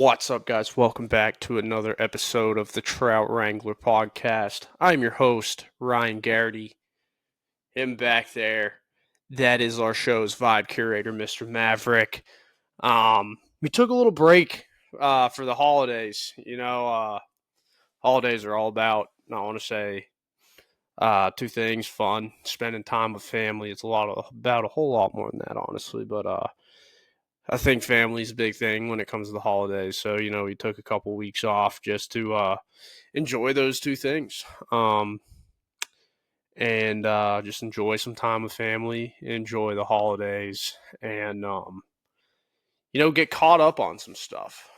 What's up, guys? Welcome back to another episode of the Trout Wrangler Podcast. I'm your host, Ryan Garrity. Him back there. That is our show's vibe curator, Mr. Maverick. We took a little break for the holidays. Holidays are all about, I want to say, two things: fun, spending time with family. It's about a whole lot more than that, honestly. But I think family's a big thing when it comes to the holidays. So, we took a couple weeks off just to enjoy those two things. And just enjoy some time with family, enjoy the holidays, and, get caught up on some stuff.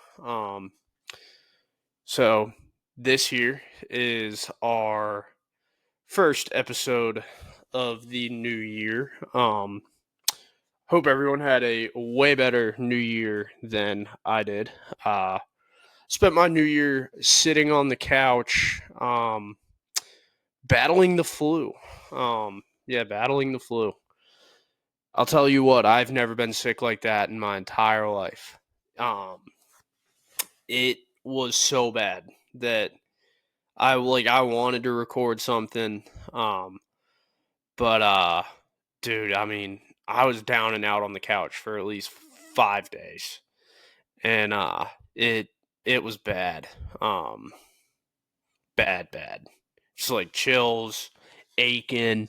So this here is our first episode of the new year. Hope everyone had a way better New Year than I did. Spent my New Year sitting on the couch, battling the flu. Battling the flu. I'll tell you what, I've never been sick like that in my entire life. It was so bad that I wanted to record something. But dude, I mean, I was down and out on the couch for at least 5 days. And it was bad. Bad. Just like chills, aching,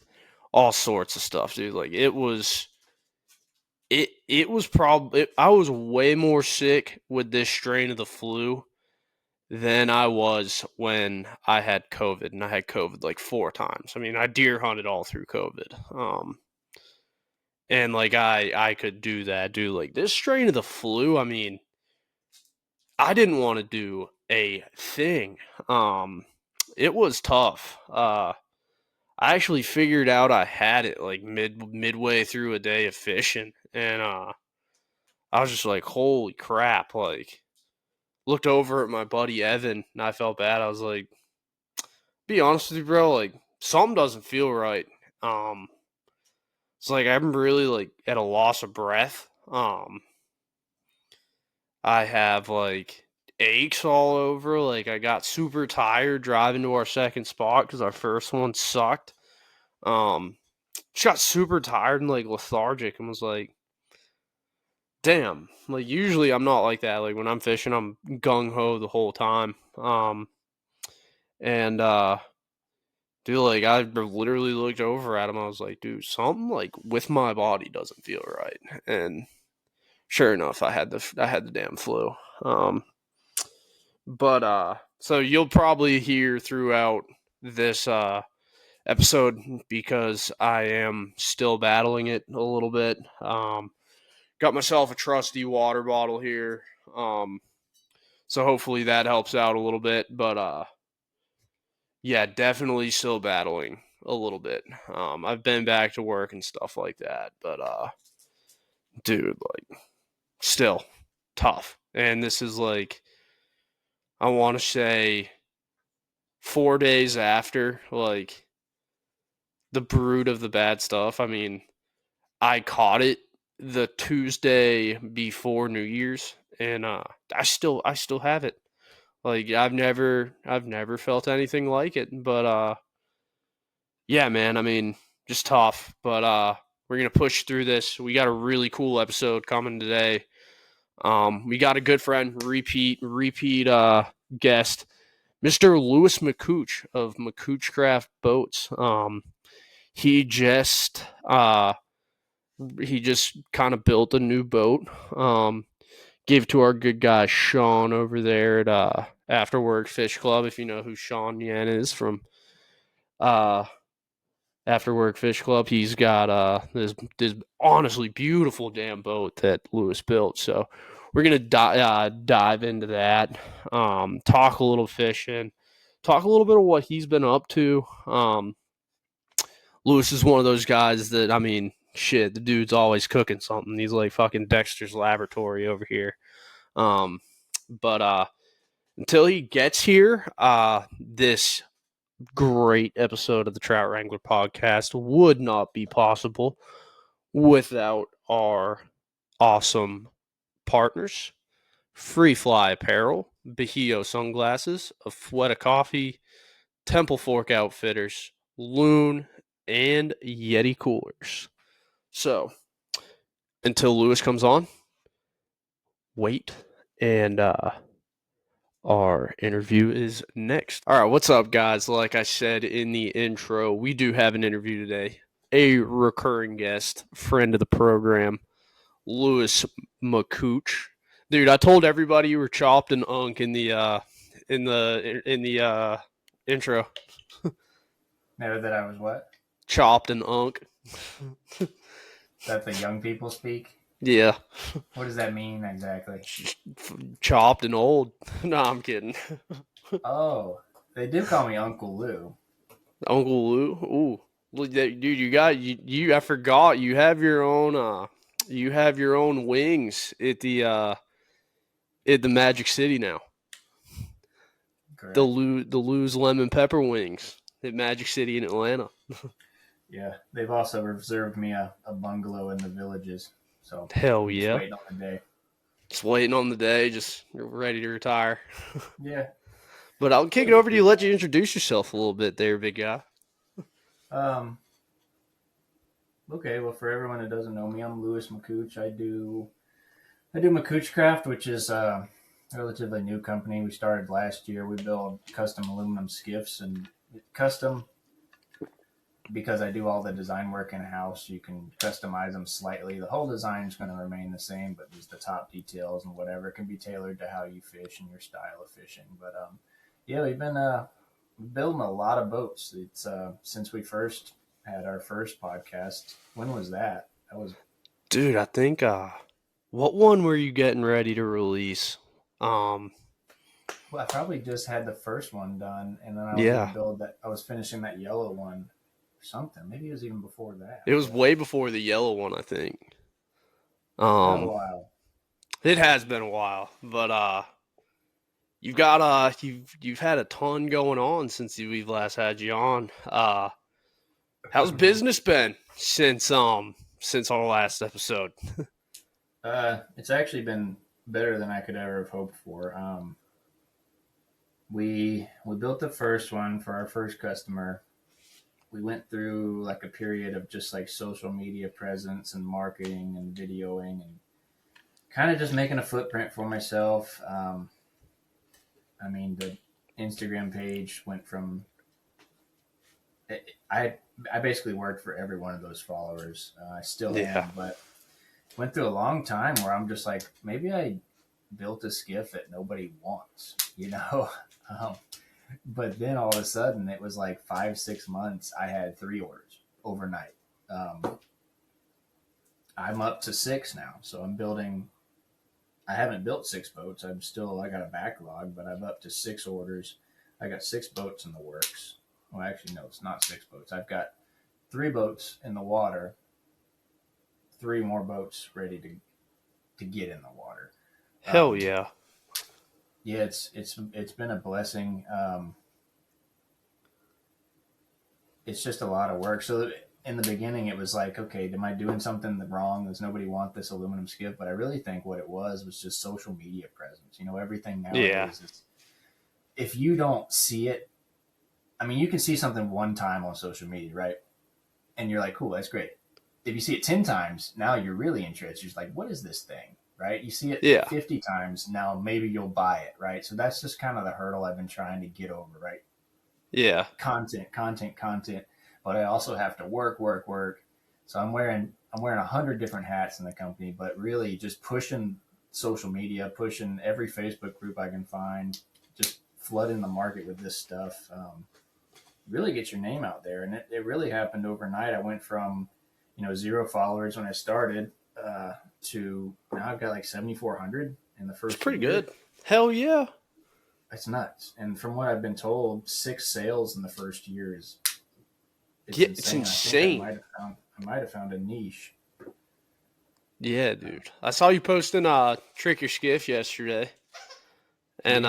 all sorts of stuff, dude. Like it was probably I was way more sick with this strain of the flu than I was when I had COVID, and I had COVID like 4 times. I mean, I deer hunted all through COVID. And like I could do that, dude. Like this strain of the flu, I mean, I didn't want to do a thing. It was tough. I actually figured out I had it like midway through a day of fishing, and I was just like, holy crap! Like, looked over at my buddy Evan, and I felt bad. I was like, be honest with you, bro, like something doesn't feel right. It's like I'm really like at a loss of breath. I have like aches all over. Like I got super tired driving to our second spot because our first one sucked. Just got super tired and like lethargic and was like, damn. Like usually I'm not like that. Like when I'm fishing, I'm gung ho the whole time. And dude, like I literally looked over at him. I was like, dude, something like with my body doesn't feel right. And sure enough, I had the damn flu. But so you'll probably hear throughout this episode because I am still battling it a little bit. Got myself a trusty water bottle here. So hopefully that helps out a little bit. But yeah, definitely still battling a little bit. I've been back to work and stuff like that, but dude, like still tough. And this is like I want to say 4 days after like the brood of the bad stuff. I mean, I caught it the Tuesday before New Year's, and I still have it. Like I've never felt anything like it. But yeah, man. I mean, just tough. But we're gonna push through this. We got a really cool episode coming today. We got a good friend, repeat guest, Mr. Lewis McCooch of McCooch Craft Boats. He just kind of built a new boat. Gave to our good guy Sean over there at After Work Fish Club. If you know who Sean Yen is from After Work Fish Club, he's got this honestly beautiful damn boat that Lewis built. So we're gonna dive into that. Talk a little fishing. Talk a little bit of what he's been up to. Lewis is one of those guys that, I mean, shit, the dude's always cooking something. He's like fucking Dexter's Laboratory over here. But until he gets here, this great episode of the Trout Wrangler Podcast would not be possible without our awesome partners. Free Fly Apparel, Bahio Sunglasses, Afueta Coffee, Temple Fork Outfitters, Loon, and Yeti Coolers. So, until Lewis comes on, wait, and our interview is next. All right, what's up, guys? Like I said in the intro, we do have an interview today. A recurring guest, friend of the program, Lewis McCooch. Dude, I told everybody you were chopped and unk in the intro. No, that I was what? Chopped and unk. That the young people speak? Yeah. What does that mean exactly? Chopped and old. No, I'm kidding. Oh, they do call me Uncle Lou. Uncle Lou. Ooh. Dude, you I forgot you have your own wings at the Magic City now. Correct. The Lou's lemon pepper wings at Magic City in Atlanta. Yeah, they've also reserved me a bungalow in the Villages. So hell I'm yeah. just waiting on the day. Just waiting on the day, just ready to retire. Yeah. But I'll kick it over to you, let you introduce yourself a little bit there, big guy. Okay, well, for everyone that doesn't know me, I'm Lewis McCooch. I do McCooch Craft, which is a relatively new company. We started last year. We build custom aluminum skiffs, and custom because I do all the design work in-house. You can customize them slightly. The whole design is going to remain the same, but just the top details and whatever can be tailored to how you fish and your style of fishing. But yeah, we've been building a lot of boats. It's since we first had our first podcast. When was that? That was, dude, I think what one were you getting ready to release? Well, I probably just had the first one done, and then I was Yeah. going to build that. I was finishing that yellow one or something. Maybe it was even before that. It was way before the yellow one, I think. Been a while. It has been a while, but you've got you've had a ton going on since we've last had you on. How's business been since our last episode? It's actually been better than I could ever have hoped for. We built the first one for our first customer. We went through like a period of just like social media presence and marketing and videoing and kind of just making a footprint for myself. I mean, the Instagram page went from I basically worked for every one of those followers. I still am, but went through a long time where I'm just like, maybe I built a skiff that nobody wants, you know? But then all of a sudden it was like 5-6 months. I had 3 orders overnight. I'm up to 6 now. So I'm building, I haven't built 6 boats. I got a backlog, but I'm up to 6 orders. I got 6 boats in the works. Well, actually, no, it's not 6 boats. I've got 3 boats in the water, 3 more boats ready to get in the water. Hell yeah. Yeah, it's been a blessing. It's just a lot of work. So in the beginning, it was like, okay, am I doing something wrong? Does nobody want this aluminum skiff? But I really think what it was just social media presence. You know, everything nowadays is, if you don't see it, I mean, you can see something one time on social media, right? And you're like, cool, that's great. If you see it 10 times, now you're really interested. You're just like, what is this thing? Right? You see it 50 times, now maybe you'll buy it, right? So that's just kind of the hurdle I've been trying to get over, right? Yeah. Content. But I also have to work. So I'm wearing 100 different hats in the company, but really just pushing social media, pushing every Facebook group I can find, just flooding the market with this stuff. Really get your name out there. And it really happened overnight. I went from, 0 followers when I started, to now I've got like 7,400 in the first. It's pretty good. Hell yeah. It's nuts. And from what I've been told, 6 sales in the first year is it's insane. I might have found a niche. Yeah, dude. I saw you posting Trick Your Skiff yesterday. And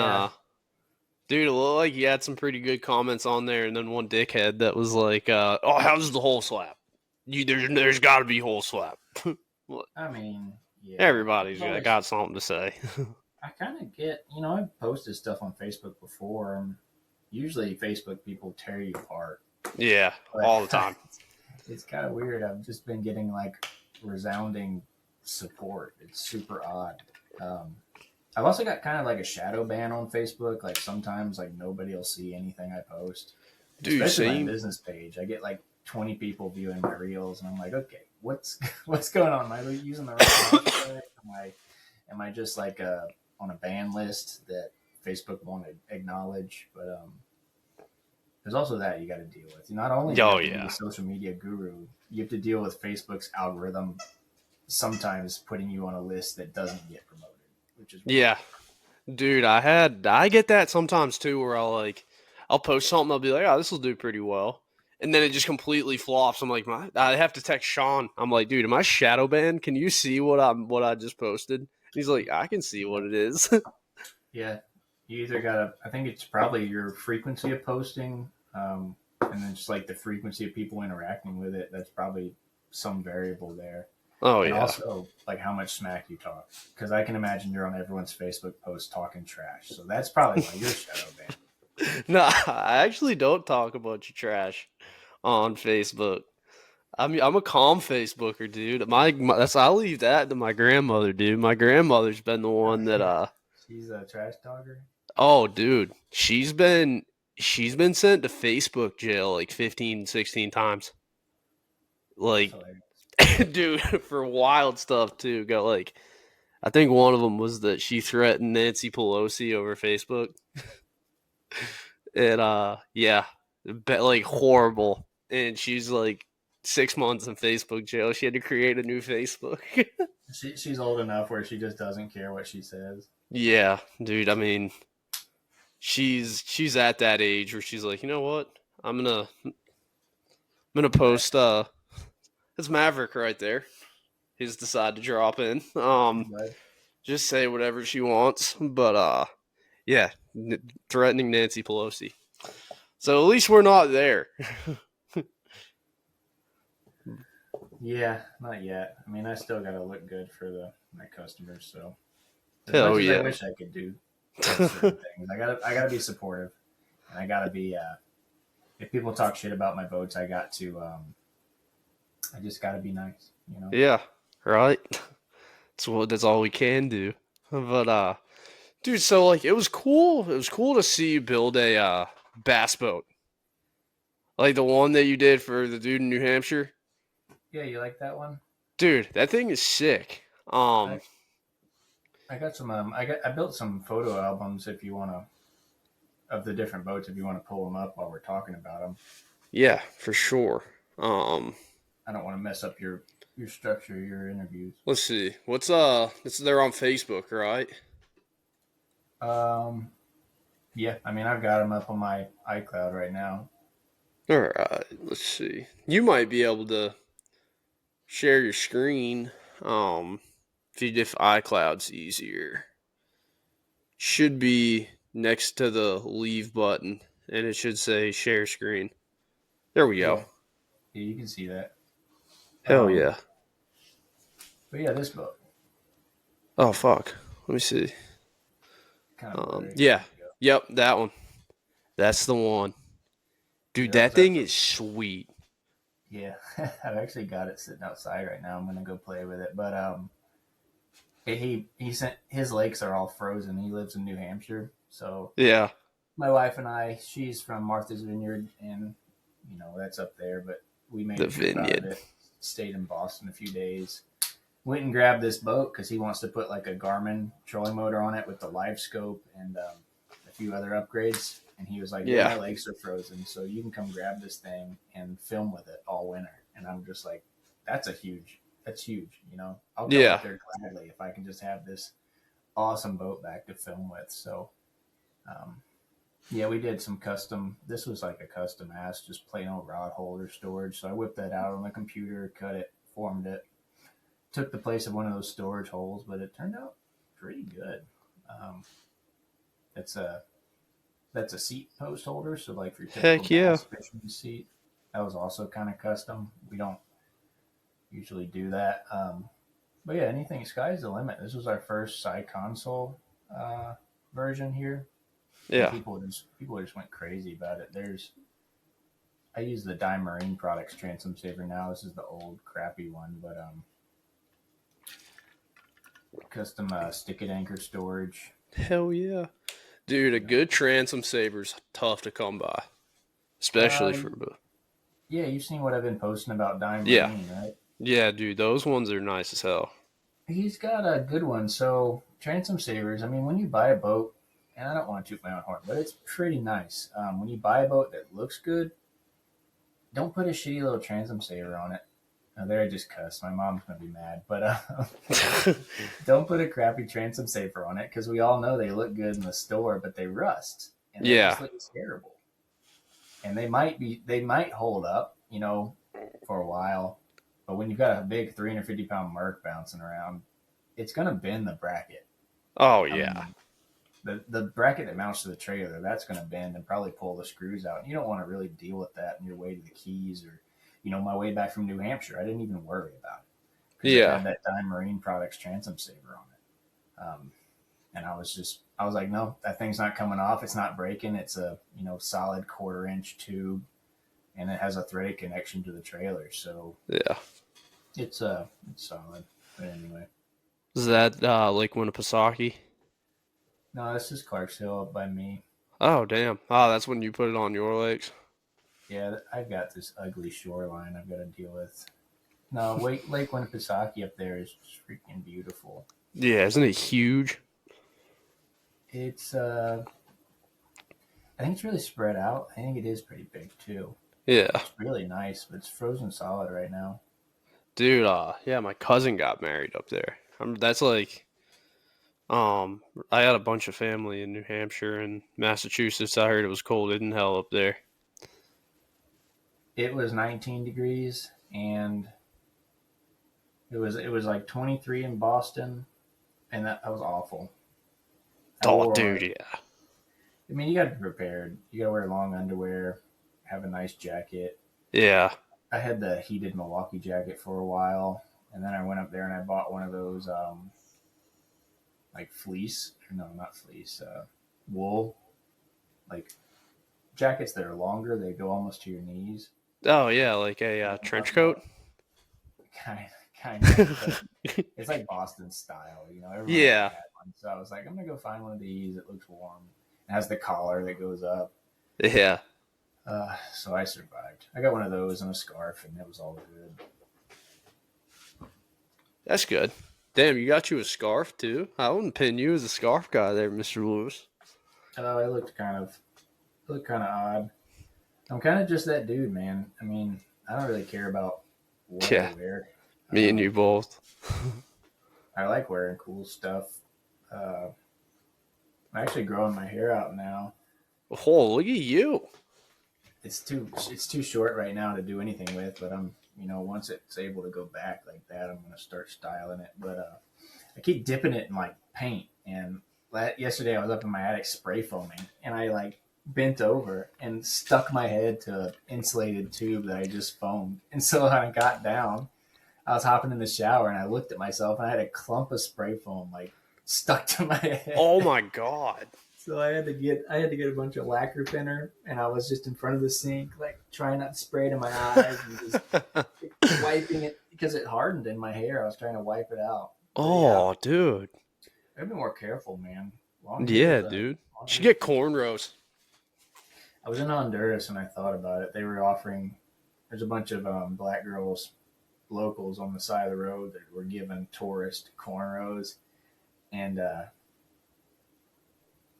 dude, it looked like you had some pretty good comments on there, and then one dickhead that was like, oh, how's the hole slap? There's got to be hole slap. I mean, yeah. Everybody's got something to say. I kind of get, I've posted stuff on Facebook before. And usually Facebook people tear you apart. Yeah, But all the time. it's kind of weird. I've just been getting like resounding support. It's super odd. Um, I've also got kind of like a shadow ban on Facebook. Like sometimes like nobody will see anything I post, Dude, especially my same. business page. I get like 20 people viewing my reels, and I'm like, okay, what's going on? Am I using the right hashtag? Am I just like on a ban list that Facebook won't acknowledge? But there's also that you got to deal with. Not only do you Oh, have to be yeah. a social media guru, you have to deal with Facebook's algorithm sometimes putting you on a list that doesn't get promoted, which is weird. Yeah. Dude, I get that sometimes too, where I'll post something, I'll be like, oh, this will do pretty well. And then it just completely flops. I'm like, I have to text Sean. I'm like, dude, am I shadow banned? Can you see what I just posted? And he's like, I can see what it is. Yeah, you either gotta. I think it's probably your frequency of posting, and then just like the frequency of people interacting with it. That's probably some variable there, Oh and yeah. also like how much smack you talk. Because I can imagine you're on everyone's Facebook post talking trash, so that's probably why you're shadow banned. No, I actually don't talk a bunch of trash on Facebook. I'm a calm Facebooker, dude. I'll leave that to my grandmother, dude. My grandmother's been the Oh one that yeah, she's a trash talker. oh dude, she's been sent to Facebook jail like 15, 16 times. That's Like hilarious. dude, for wild stuff too. Got like I think one of them was that she threatened Nancy Pelosi over Facebook. And yeah, like horrible. And she's like 6 months in Facebook jail. She had to create a new Facebook. She's old enough where she just doesn't care what she says. Yeah, dude. I mean, she's at that age where she's like, you know what? I'm gonna Right. post. It's Maverick right there. He's decided to drop in. But Just say whatever she wants. But yeah, threatening Nancy Pelosi. So at least we're not there. yeah, not yet. I mean, I still got to look good for my customers. So as much Hell as I yeah. wish I could do certain things, I gotta be supportive, and I gotta be. If people talk shit about my boats, I just gotta be nice. Yeah, right. That's all we can do. But dude, so like it was cool. It was cool to see you build a bass boat. Like the one that you did for the dude in New Hampshire. Yeah, you like that one? Dude, that thing is sick. I I got some. I built some photo albums if you want to of the different boats if you want to pull them up while we're talking about them. Yeah, for sure. Um I don't want to mess up your structure, your interviews. let's see. It's they're on Facebook, right? Um, yeah, I mean I've got them up on my iCloud right now. All right, let's see. You might be able to share your screen. If iCloud's easier. Should be next to the leave button and it should say share screen. There we go. Yeah, yeah, you can see that. Hell Um, yeah. but yeah, this boat Oh fuck. Let me see. kind of blurry. There Yeah. you go. Yep, that one. That's the one. Yeah, Dude, that that was our thing first. is sweet. Yeah, I've actually got it sitting outside right now. I'm gonna go play with it. But he sent his lakes are all frozen. He lives in New Hampshire, so Yeah. my wife and I, she's from Martha's Vineyard, and that's up there. But we made The a trip out of vineyard. it. Stayed in Boston a few days. Went and grabbed this boat because he wants to put like a Garmin trolling motor on it with the live scope and a few other upgrades. And he was like, "Yeah, Yeah. my lakes are frozen, so you can come grab this thing and film with it all winter." And I'm just like, That's huge. I'll come Yeah. up there gladly if I can just have this awesome boat back to film with. So, um, yeah, we did some custom. This was like a custom ass, just plain old rod holder storage. So I whipped that out on the computer, cut it, formed it, took the place of one of those storage holes, but it turned out pretty good. Um, it's a that's a seat post holder, so like for your typical Heck yeah. bass fishing seat. That was also kind of custom. We don't usually do that. But yeah, anything, sky's the limit. This was our first side console. version here, and Yeah. people just went crazy about it. I use the Dime Marine Products transom saver now. This is the old crappy one, but custom stick it anchor storage. Hell yeah. Dude, a good transom saver's tough to come by. Especially Uh, for yeah, you've seen what I've been posting about Dime yeah. Marine, right? Yeah, dude, those ones are nice as hell. He's got a good one. So transom savers. I mean, when you buy a boat, and I don't want to toot my own horn, but it's pretty nice. When you buy a boat that looks good, don't put a shitty little transom saver on it. Now, there I just cussed. My mom's gonna be mad, but don't put a crappy transom saver on it because we all know they look good in the store, but they rust and they Yeah. just look terrible. And they might hold up, for a while, but when you've got a big 350-pound Merc bouncing around, it's gonna bend the bracket. Oh, I yeah. mean, the bracket that mounts to the trailer, that's going to bend and probably pull the screws out. And you don't want to really deal with that on your way to the Keys or, my way back from New Hampshire. I didn't even worry about it because it Yeah. had that Dime Marine Products transom saver on it. And I was like, no, that thing's not coming off. It's not breaking. It's a, solid 1/4-inch tube, and it has a threaded connection to the trailer. So Yeah. it's solid. But anyway, Is that Lake Winnipesaukee? no, this is Clarks Hill up by me. Oh, damn. Oh, that's when you put it on your lakes? Yeah, I've got this ugly shoreline I've got to deal with. No, Lake Winnipesaukee up there is just freaking beautiful. Yeah, isn't it huge? It's I think it's really spread out. I think it is pretty big too. Yeah. It's really nice, but it's frozen solid right now. Dude, yeah, my cousin got married up there. That's like, I had a bunch of family in New Hampshire and Massachusetts. I heard it was cold in hell up there. It was 19 degrees, and it was like 23 in Boston, and that was awful. Oh, dude, yeah. I mean, you got to be prepared. You got to wear long underwear, have a nice jacket. Yeah. I had the heated Milwaukee jacket for a while, and then I went up there and I bought one of those like fleece. No, not fleece. Wool, like jackets that are longer. They go almost to your knees. Oh, yeah, like a trench coat? Kind of. It's like Boston style, Everyone Yeah. had one. So I was like, I'm gonna go find one of these. It looks warm. It has the collar that goes up. Yeah. So I survived. I got one of those and a scarf, and it was all good. That's good. Damn, you got you a scarf, too? I wouldn't pin you as a scarf guy there, Mr. Lewis. It looked kind of odd. I'm kind of just that dude, man. I mean, I don't really care about what I wear. Me and you both. I like wearing cool stuff. I'm actually growing my hair out now. Oh, look at you. It's too short right now to do anything with, but I'm once it's able to go back like that, I'm gonna start styling it. But I keep dipping it in like paint, and yesterday I was up in my attic spray foaming, and I like bent over and stuck my head to an insulated tube that I just foamed. And so when I got down, I was hopping in the shower and I looked at myself and I had a clump of spray foam like stuck to my head. Oh my God. So I had to get a bunch of lacquer thinner, and I was just in front of the sink, like trying not to spray it in my eyes and just wiping it because it hardened in my hair. I was trying to wipe it out. Oh, yeah. Dude. I've been more careful, man. Yeah, dude. You should get cornrows. I was in Honduras and I thought about it. They were offering. There's a bunch of black girls, locals on the side of the road that were giving tourist cornrows, and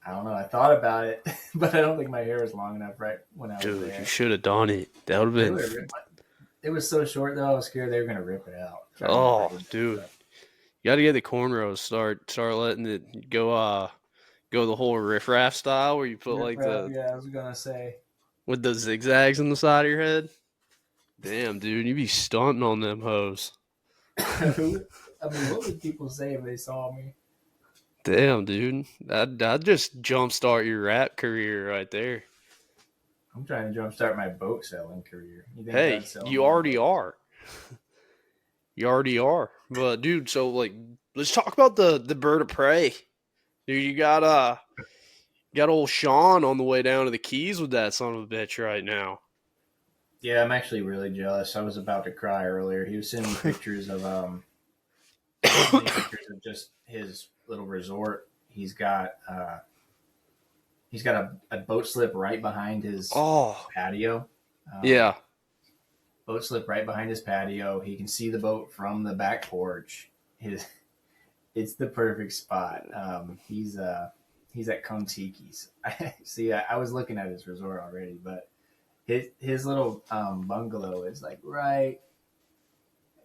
I don't know. I thought about it, but I don't think my hair was long enough right when I was there. Dude, you should have done it. That would have been. It was so short though. I was scared they were gonna rip it out. Oh, dude, you got to get the cornrows. Start letting it go. Go the whole riffraff style where you put like the. Yeah, I was gonna say. With the zigzags on the side of your head. Damn, dude, you be stunting on them hoes. I mean, what would people say if they saw me? Damn, dude. I'd just jumpstart your rap career right there. I'm trying to jumpstart my boat selling career. Hey, you already are. You already are. But, dude, so, like, let's talk about the bird of prey. Dude, you got old Sean on the way down to the Keys with that son of a bitch right now. Yeah, I'm actually really jealous. I was about to cry earlier. He was sending me pictures of just his little resort. He's got a boat slip right behind his Oh, patio. Um, yeah. Boat slip right behind his patio. He can see the boat from the back porch. It's the perfect spot. He's at Kontiki's. See, I was looking at his resort already, but his little bungalow is like right.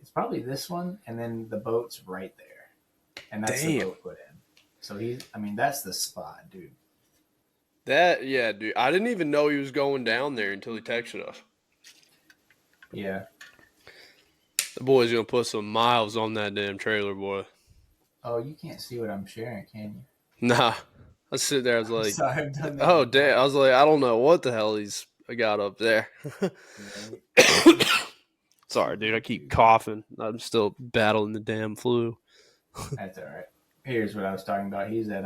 It's probably this one, and then the boat's right there, and that's the Damn. boat put in. So that's the spot, dude. Yeah, dude. I didn't even know he was going down there until he texted us. Yeah. The boy's gonna put some miles on that damn trailer, boy. Oh, you can't see what I'm sharing, can Nah. I sit there, I was you? like, Sorry, I've done that. oh, damn. I was like, I don't know what the hell he's got up there. Right. Sorry, dude. I keep coughing. I'm still battling the damn flu. That's all right. Here's what I was talking about. He's at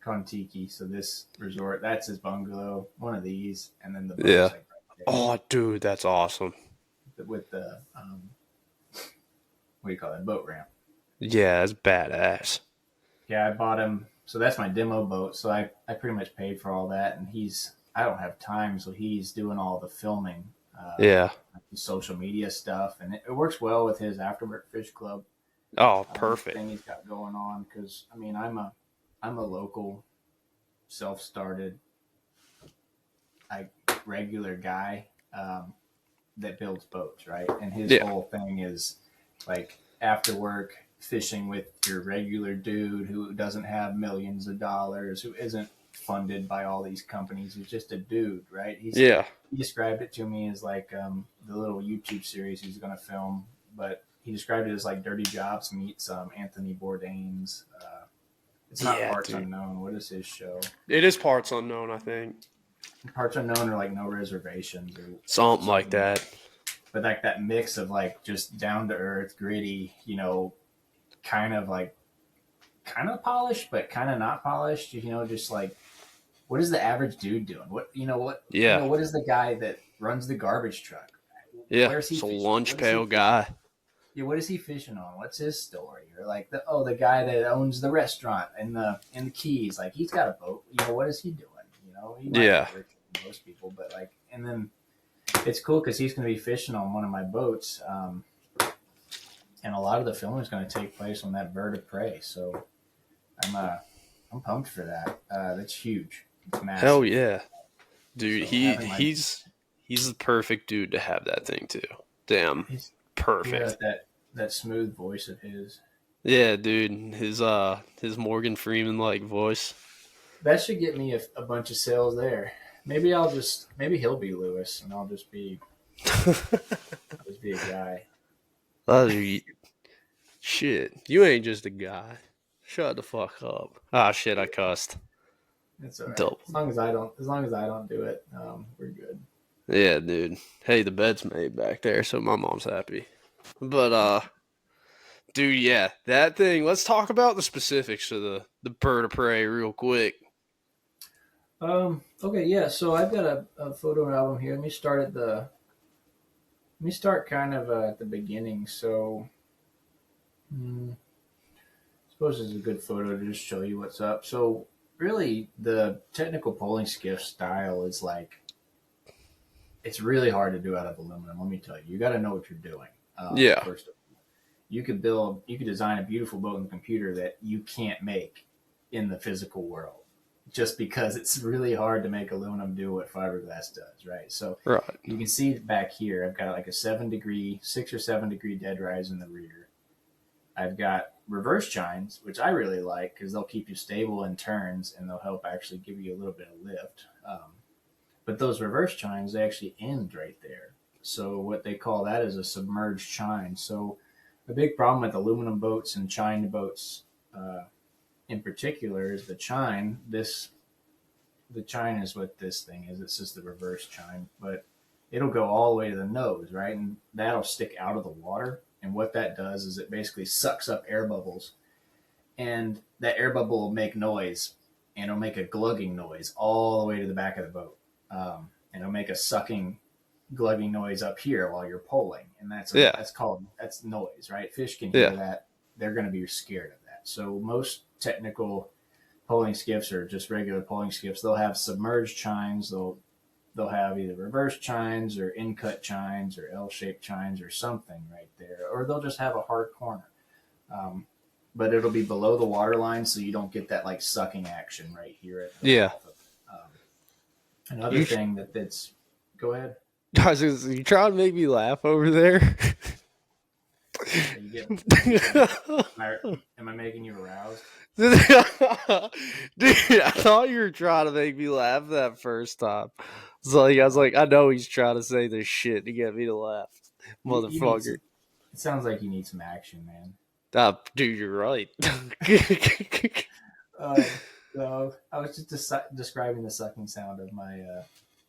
Kontiki, so this resort, that's his bungalow, one of these, and then the boat's Yeah. like right there Oh, dude, that's awesome. with the what do you call that, boat ramp. Yeah, that's badass. Yeah, I bought him. So that's my demo boat. So I pretty much paid for all that, and I don't have time, so he's doing all the filming, Yeah. the social media stuff, and it works well with his afterwork fish club Oh, perfect. thing he's got going on. Because I mean, I'm a local, self-started, regular guy that builds boats, right? And his whole thing is like after work fishing with your regular dude who doesn't have millions of dollars, who isn't funded by all these companies, who's just a dude, right? He described it to me as like the little YouTube series he's going to film, but he described it as like Dirty Jobs meets Anthony Bourdain's. It's not Parts Unknown. What is his show? It is Parts Unknown, I think. Parts Unknown or like No Reservations or something like that. But like that mix of like just down to earth, gritty, kind of polished, but kind of not polished. Just like what is the average dude doing? What is the guy that runs the garbage truck? Yeah, where's he? It's a lunch pail guy. Yeah, what is he fishing on? What's his story? Or like the guy that owns the restaurant in the Keys, like he's got a boat. What is he doing? He might be richer than most people, but like, and then it's cool because he's going to be fishing on one of my boats, and a lot of the filming is going to take place on that bird of prey. So I'm pumped for that. That's huge. It's massive. Hell yeah, dude. So he's the perfect dude to have that thing too. Damn, perfect. That smooth voice of his. Yeah, dude. His Morgan Freeman like voice. That should get me a bunch of sales there. Maybe he'll be Lewis and I'll just be a guy. Shit, you ain't just a guy. Shut the fuck up. Ah, shit, I cussed. It's all right. Dope. As long as I don't do it, we're good. Yeah, dude. Hey, the bed's made back there, so my mom's happy. But dude, yeah, that thing. Let's talk about the specifics of the bird of prey real quick. Okay, yeah. So I've got a photo album here. Let me start kind of at the beginning. So, I suppose it's a good photo to just show you what's up. So, really, the technical polling skiff style is like, it's really hard to do out of aluminum. Let me tell you, you got to know what you're doing. First of all, you could design a beautiful boat in the computer that you can't make in the physical world, just because it's really hard to make aluminum do what fiberglass does, right? So you can see back here, I've got like a 6 or 7 degree dead rise in the rear. I've got reverse chines, which I really like because they'll keep you stable in turns and they'll help actually give you a little bit of lift. But those reverse chines, they actually end right there. So what they call that is a submerged chine. So a big problem with aluminum boats and chine boats, in particular, is the chine. The chine is what this thing is. It's just the reverse chine, but it'll go all the way to the nose, right? And that'll stick out of the water. And what that does is it basically sucks up air bubbles and that air bubble will make noise, and it'll make a glugging noise all the way to the back of the boat. And it'll make a sucking, glugging noise up here while you're pulling, and that's noise, right? Fish can hear that; they're going to be scared of that. So most technical polling skiffs or just regular polling skiffs, they'll have submerged chines. They'll have either reverse chines or in-cut chines or L-shaped chines or something right there, or they'll just have a hard corner. But it'll be below the water line, so you don't get that like sucking action right here at the mouth of it. Another thing that's go ahead. Guys, you trying to make me laugh over there? Am I making you aroused? Dude, I thought you were trying to make me laugh that first time. So I was like, I know he's trying to say this shit to get me to laugh. Motherfucker. It sounds like you need some action, man. Dude, you're right. So I was just describing the sucking sound of my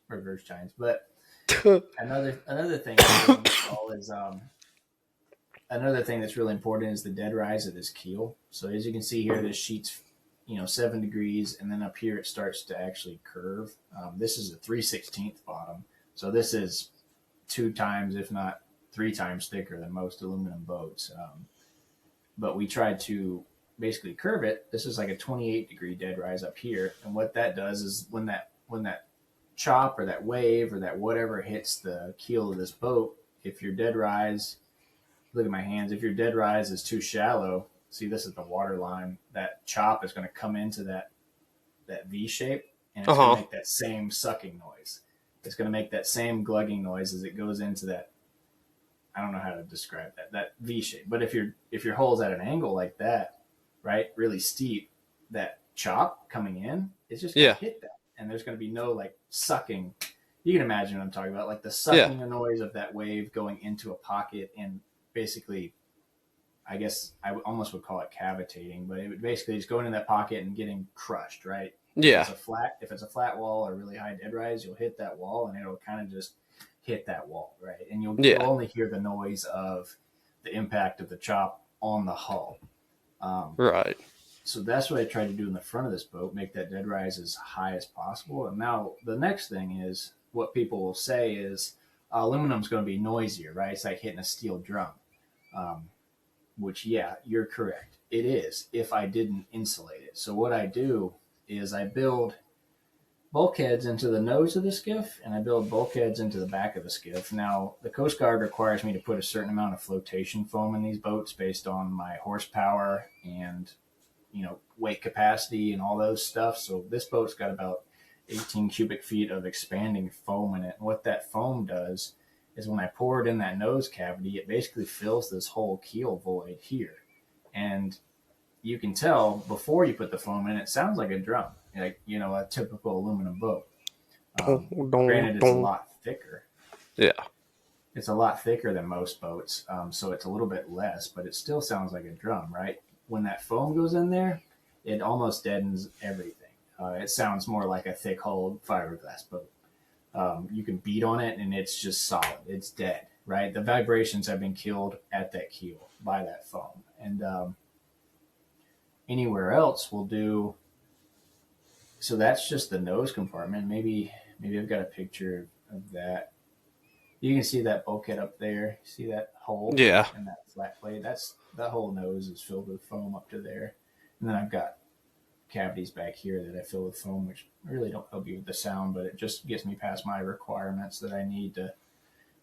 reverse chines. But another thing is another thing that's really important is the dead rise of this keel. So as you can see here, this sheet's 7 degrees, and then up here it starts to actually curve. This is a 3/16 bottom, so this is 2 times, if not 3 times thicker than most aluminum boats. But we tried to basically curve it. This is like a 28-degree dead rise up here, and what that does is when that chop or that wave or that whatever hits the keel of this boat, if your dead rise, look at my hands, if your dead rise is too shallow, see this is the water line, that chop is going to come into that V shape, and it's going to make that same sucking noise. It's going to make that same glugging noise as it goes into that, I don't know how to describe that V shape. But if your hole's at an angle like that, right, really steep, that chop coming in, it's just going to hit that. And there's going to be no like sucking. You can imagine what I'm talking about, like the sucking noise of that wave going into a pocket, and basically, I guess I almost would call it cavitating, but it would basically just go into that pocket and getting crushed, right? Yeah. If it's a flat wall or really high dead rise, you'll hit that wall and it'll kind of just hit that wall, right? And you'll only hear the noise of the impact of the chop on the hull. Right. So that's what I tried to do in the front of this boat, make that dead rise as high as possible. And now the next thing is what people will say is aluminum's going to be noisier, right? It's like hitting a steel drum, which, you're correct. It is if I didn't insulate it. So what I do is I build bulkheads into the nose of the skiff, and I build bulkheads into the back of the skiff. Now, the Coast Guard requires me to put a certain amount of flotation foam in these boats based on my horsepower and weight capacity and all those stuff. So this boat's got about 18 cubic feet of expanding foam in it. And what that foam does is when I pour it in that nose cavity, it basically fills this whole keel void here. And you can tell before you put the foam in, it sounds like a drum, like, a typical aluminum boat. Granted, it's a lot thicker. Yeah. It's a lot thicker than most boats. So it's a little bit less, but it still sounds like a drum, right? When that foam goes in there, it almost deadens everything. It sounds more like a thick-hulled fiberglass boat. You can beat on it, and it's just solid. It's dead, right? The vibrations have been killed at that keel by that foam. And anywhere else we'll do. So that's just the nose compartment. Maybe I've got a picture of that. You can see that bulkhead up there. See that hole? Yeah. And that flat plate. That whole nose is filled with foam up to there. And then I've got cavities back here that I fill with foam, which really don't help you with the sound, but it just gets me past my requirements that I need to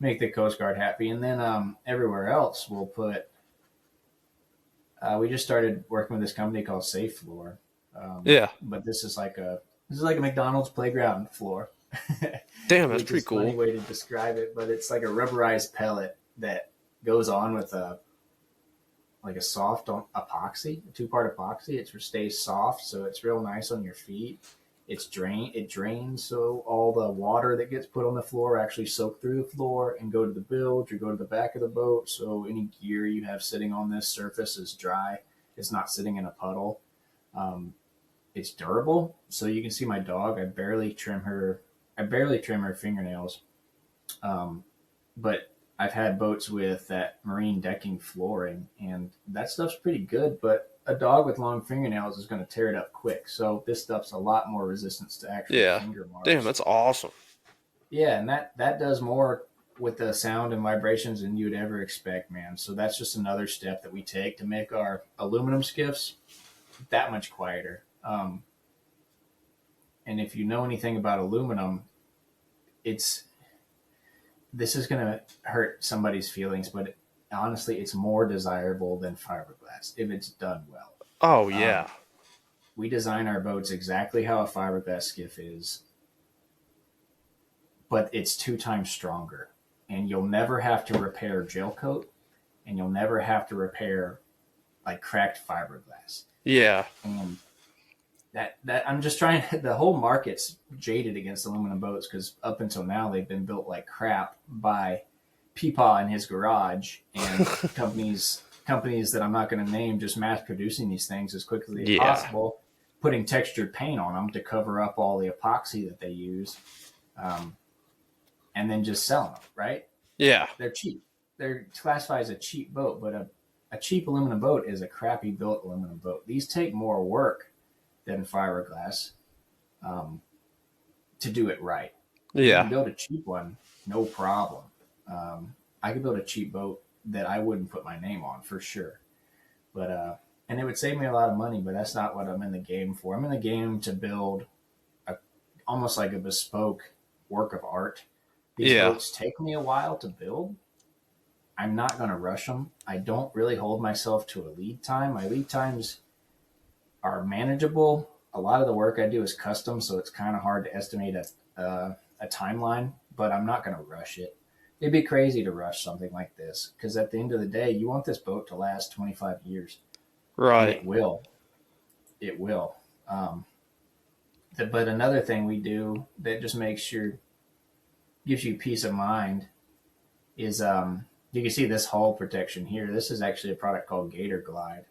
make the Coast Guard happy. And then everywhere else we'll put. We just started working with this company called Safe Floor. But this is like a McDonald's playground floor. Damn, that's pretty cool. Funny way to describe it, but it's like a rubberized pellet that goes on with a soft epoxy, a 2-part epoxy. It stays soft, so it's real nice on your feet. It drains, so all the water that gets put on the floor actually soak through the floor and go to the bilge or go to the back of the boat. So any gear you have sitting on this surface is dry. It's not sitting in a puddle. It's durable. So you can see my dog. I barely trim her fingernails. But I've had boats with that marine decking flooring, and that stuff's pretty good. But a dog with long fingernails is going to tear it up quick. So this stuff's a lot more resistance to actual Yeah. finger marks. Damn, that's awesome. Yeah, and that does more with the sound and vibrations than you'd ever expect, man. So that's just another step that we take to make our aluminum skiffs that much quieter. And if you know anything about aluminum, this is going to hurt somebody's feelings, but honestly, it's more desirable than fiberglass if it's done well. Oh, yeah. We design our boats exactly how a fiberglass skiff is, but it's 2 times stronger. And you'll never have to repair gel coat, and you'll never have to repair like cracked fiberglass. Yeah. And that I'm just trying. The whole market's jaded against aluminum boats because up until now they've been built like crap by Peepaw in his garage and companies that I'm not going to name just mass producing these things as quickly as possible, putting textured paint on them to cover up all the epoxy that they use, and then just selling them. Right? Yeah. They're cheap. They're classified as a cheap boat, but a cheap aluminum boat is a crappy built aluminum boat. These take more work than fiberglass to do it right. Yeah. You can build a cheap one, no problem. I could build a cheap boat that I wouldn't put my name on for sure. But and it would save me a lot of money, but that's not what I'm in the game for. I'm in the game to build almost like a bespoke work of art. These boats take me a while to build. I'm not going to rush them. I don't really hold myself to a lead time. My lead times are manageable. A lot of the work I do is custom, so it's kind of hard to estimate a timeline, but I'm not going to rush it. It'd be crazy to rush something like this because at the end of the day, you want this boat to last 25 years. Right. And it will. It will. But another thing we do that just gives you peace of mind is you can see this hull protection here. This is actually a product called Gator Glide.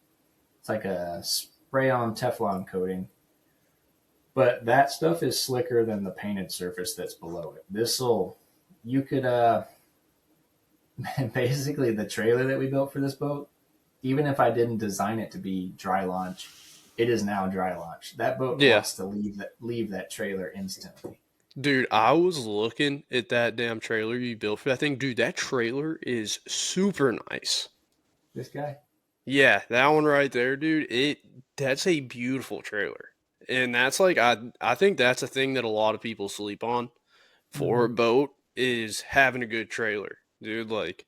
It's like a spray-on Teflon coating. But that stuff is slicker than the painted surface that's below it. You could, basically the trailer that we built for this boat, even if I didn't design it to be dry launch, it is now dry launch. That boat wants to leave that trailer instantly. Dude, I was looking at that damn trailer you built for that thing. Dude, that trailer is super nice. This guy? Yeah, that one right there, dude. That's a beautiful trailer. And that's like I think that's a thing that a lot of people sleep on for a boat is having a good trailer. Dude, like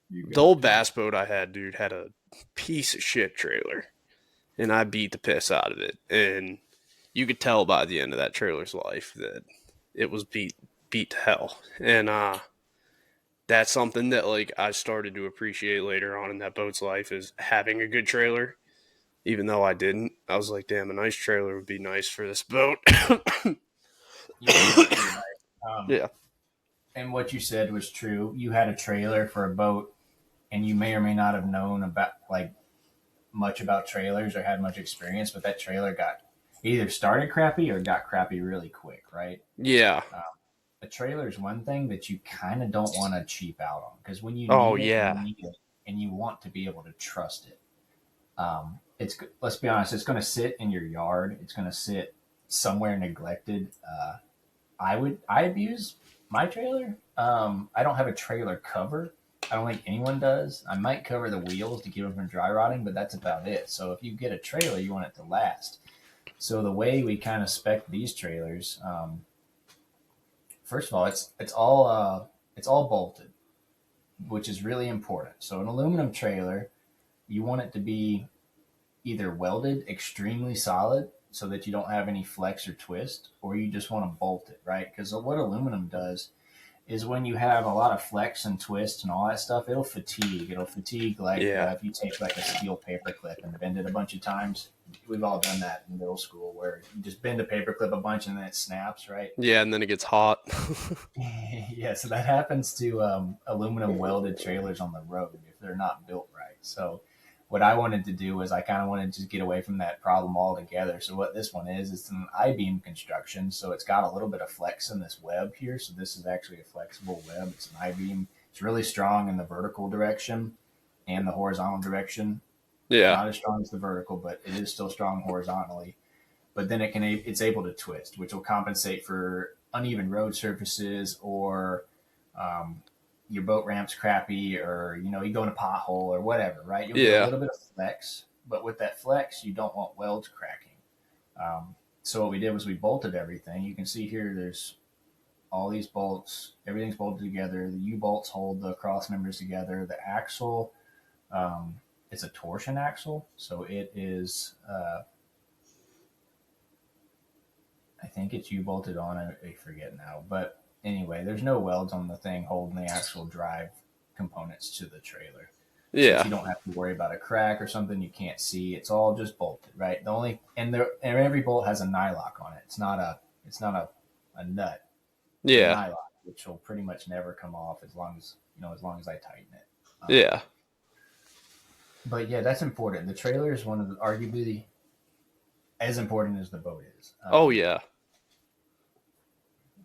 the old bass boat I had, dude, had a piece of shit trailer. And I beat the piss out of it. And you could tell by the end of that trailer's life that it was beat to hell. And that's something that like I started to appreciate later on in that boat's life is having a good trailer. Even though I didn't, I was like, damn, a nice trailer would be nice for this boat. Yeah. And what you said was true. You had a trailer for a boat, and you may or may not have known about like much about trailers or had much experience, but that trailer got either started crappy or got crappy really quick, right? Yeah. A trailer is one thing that you kind of don't want to cheap out on because when you need it and you want to be able to trust it. Let's be honest, it's going to sit in your yard. It's going to sit somewhere neglected. I'd use my trailer. I don't have a trailer cover. I don't think anyone does. I might cover the wheels to keep them from dry rotting, but that's about it. So if you get a trailer, you want it to last. So the way we kind of spec these trailers, first of all, it's all bolted, which is really important. So an aluminum trailer, you want it to be either welded extremely solid so that you don't have any flex or twist, or you just want to bolt it, right? Because what aluminum does is when you have a lot of flex and twist and all that stuff, it'll fatigue. It'll fatigue like if you take like a steel paper clip and bend it a bunch of times. We've all done that in middle school where you just bend a paper clip a bunch and then it snaps, right? Yeah, and then it gets hot. Yeah, so that happens to aluminum welded trailers on the road if they're not built right. So what I wanted to do was I kind of wanted to just get away from that problem altogether. So what this one is, it's an I-beam construction. So it's got a little bit of flex in this web here. So this is actually a flexible web. It's an I-beam. It's really strong in the vertical direction and the horizontal direction. Yeah. Not as strong as the vertical, but it is still strong horizontally. But then it's able to twist, which will compensate for uneven road surfaces or um, your boat ramp's crappy, or you go in a pothole or whatever. Right? You'll get a Yeah. little bit of flex, but with that flex, you don't want welds cracking. So what we did was we bolted everything. You can see here, there's all these bolts. Everything's bolted together. The U bolts hold the cross members together. The axle, um, it's a torsion axle, so it is. I think it's U bolted on. I forget now, but anyway, there's no welds on the thing holding the actual drive components to the trailer. So Yeah. you don't have to worry about a crack or something you can't see. It's all just bolted, right? The only and every bolt has a nylock on it. It's not a nut. It's a Yeah. nylock, which will pretty much never come off as long as I tighten it. Yeah. But yeah, that's important. The trailer is one of arguably as important as the boat is. Oh yeah.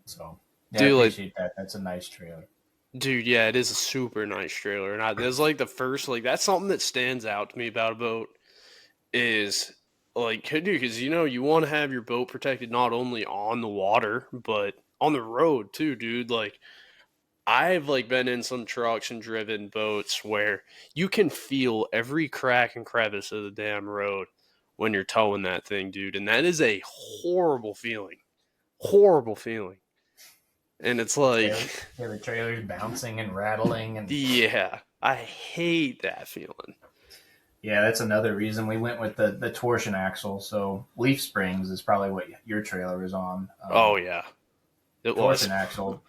So yeah, I Dude, like, appreciate that. That's a nice trailer. dude, yeah, it is a super nice trailer. And there's like the first, like, that's something that stands out to me about a boat is like, dude, because you want to have your boat protected not only on the water, but on the road too, dude. Like, I've like been in some trucks and driven boats where you can feel every crack and crevice of the damn road when you're towing that thing, dude. And that is a horrible feeling. Horrible feeling. And it's like, Yeah, the trailer's bouncing and rattling, and yeah, I hate that feeling. yeah, that's another reason we went with the torsion axle. So leaf springs is probably what your trailer is on. Oh yeah, it was. Torsion axle.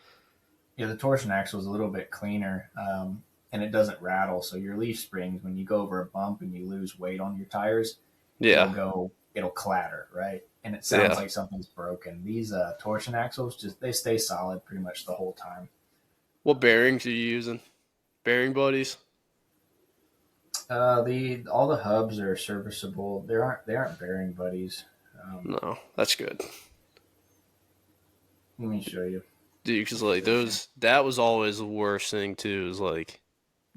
Yeah, the torsion axle is a little bit cleaner, and it doesn't rattle. So your leaf springs, when you go over a bump and you lose weight on your tires, Yeah, it'll clatter, right? And it sounds yeah. like something's broken. These torsion axles they stay solid pretty much the whole time. What bearings are you using? Bearing buddies? The all the hubs are serviceable. They aren't bearing buddies. No, that's good. Let me show you. Dude, because like that was always the worst thing too. Is like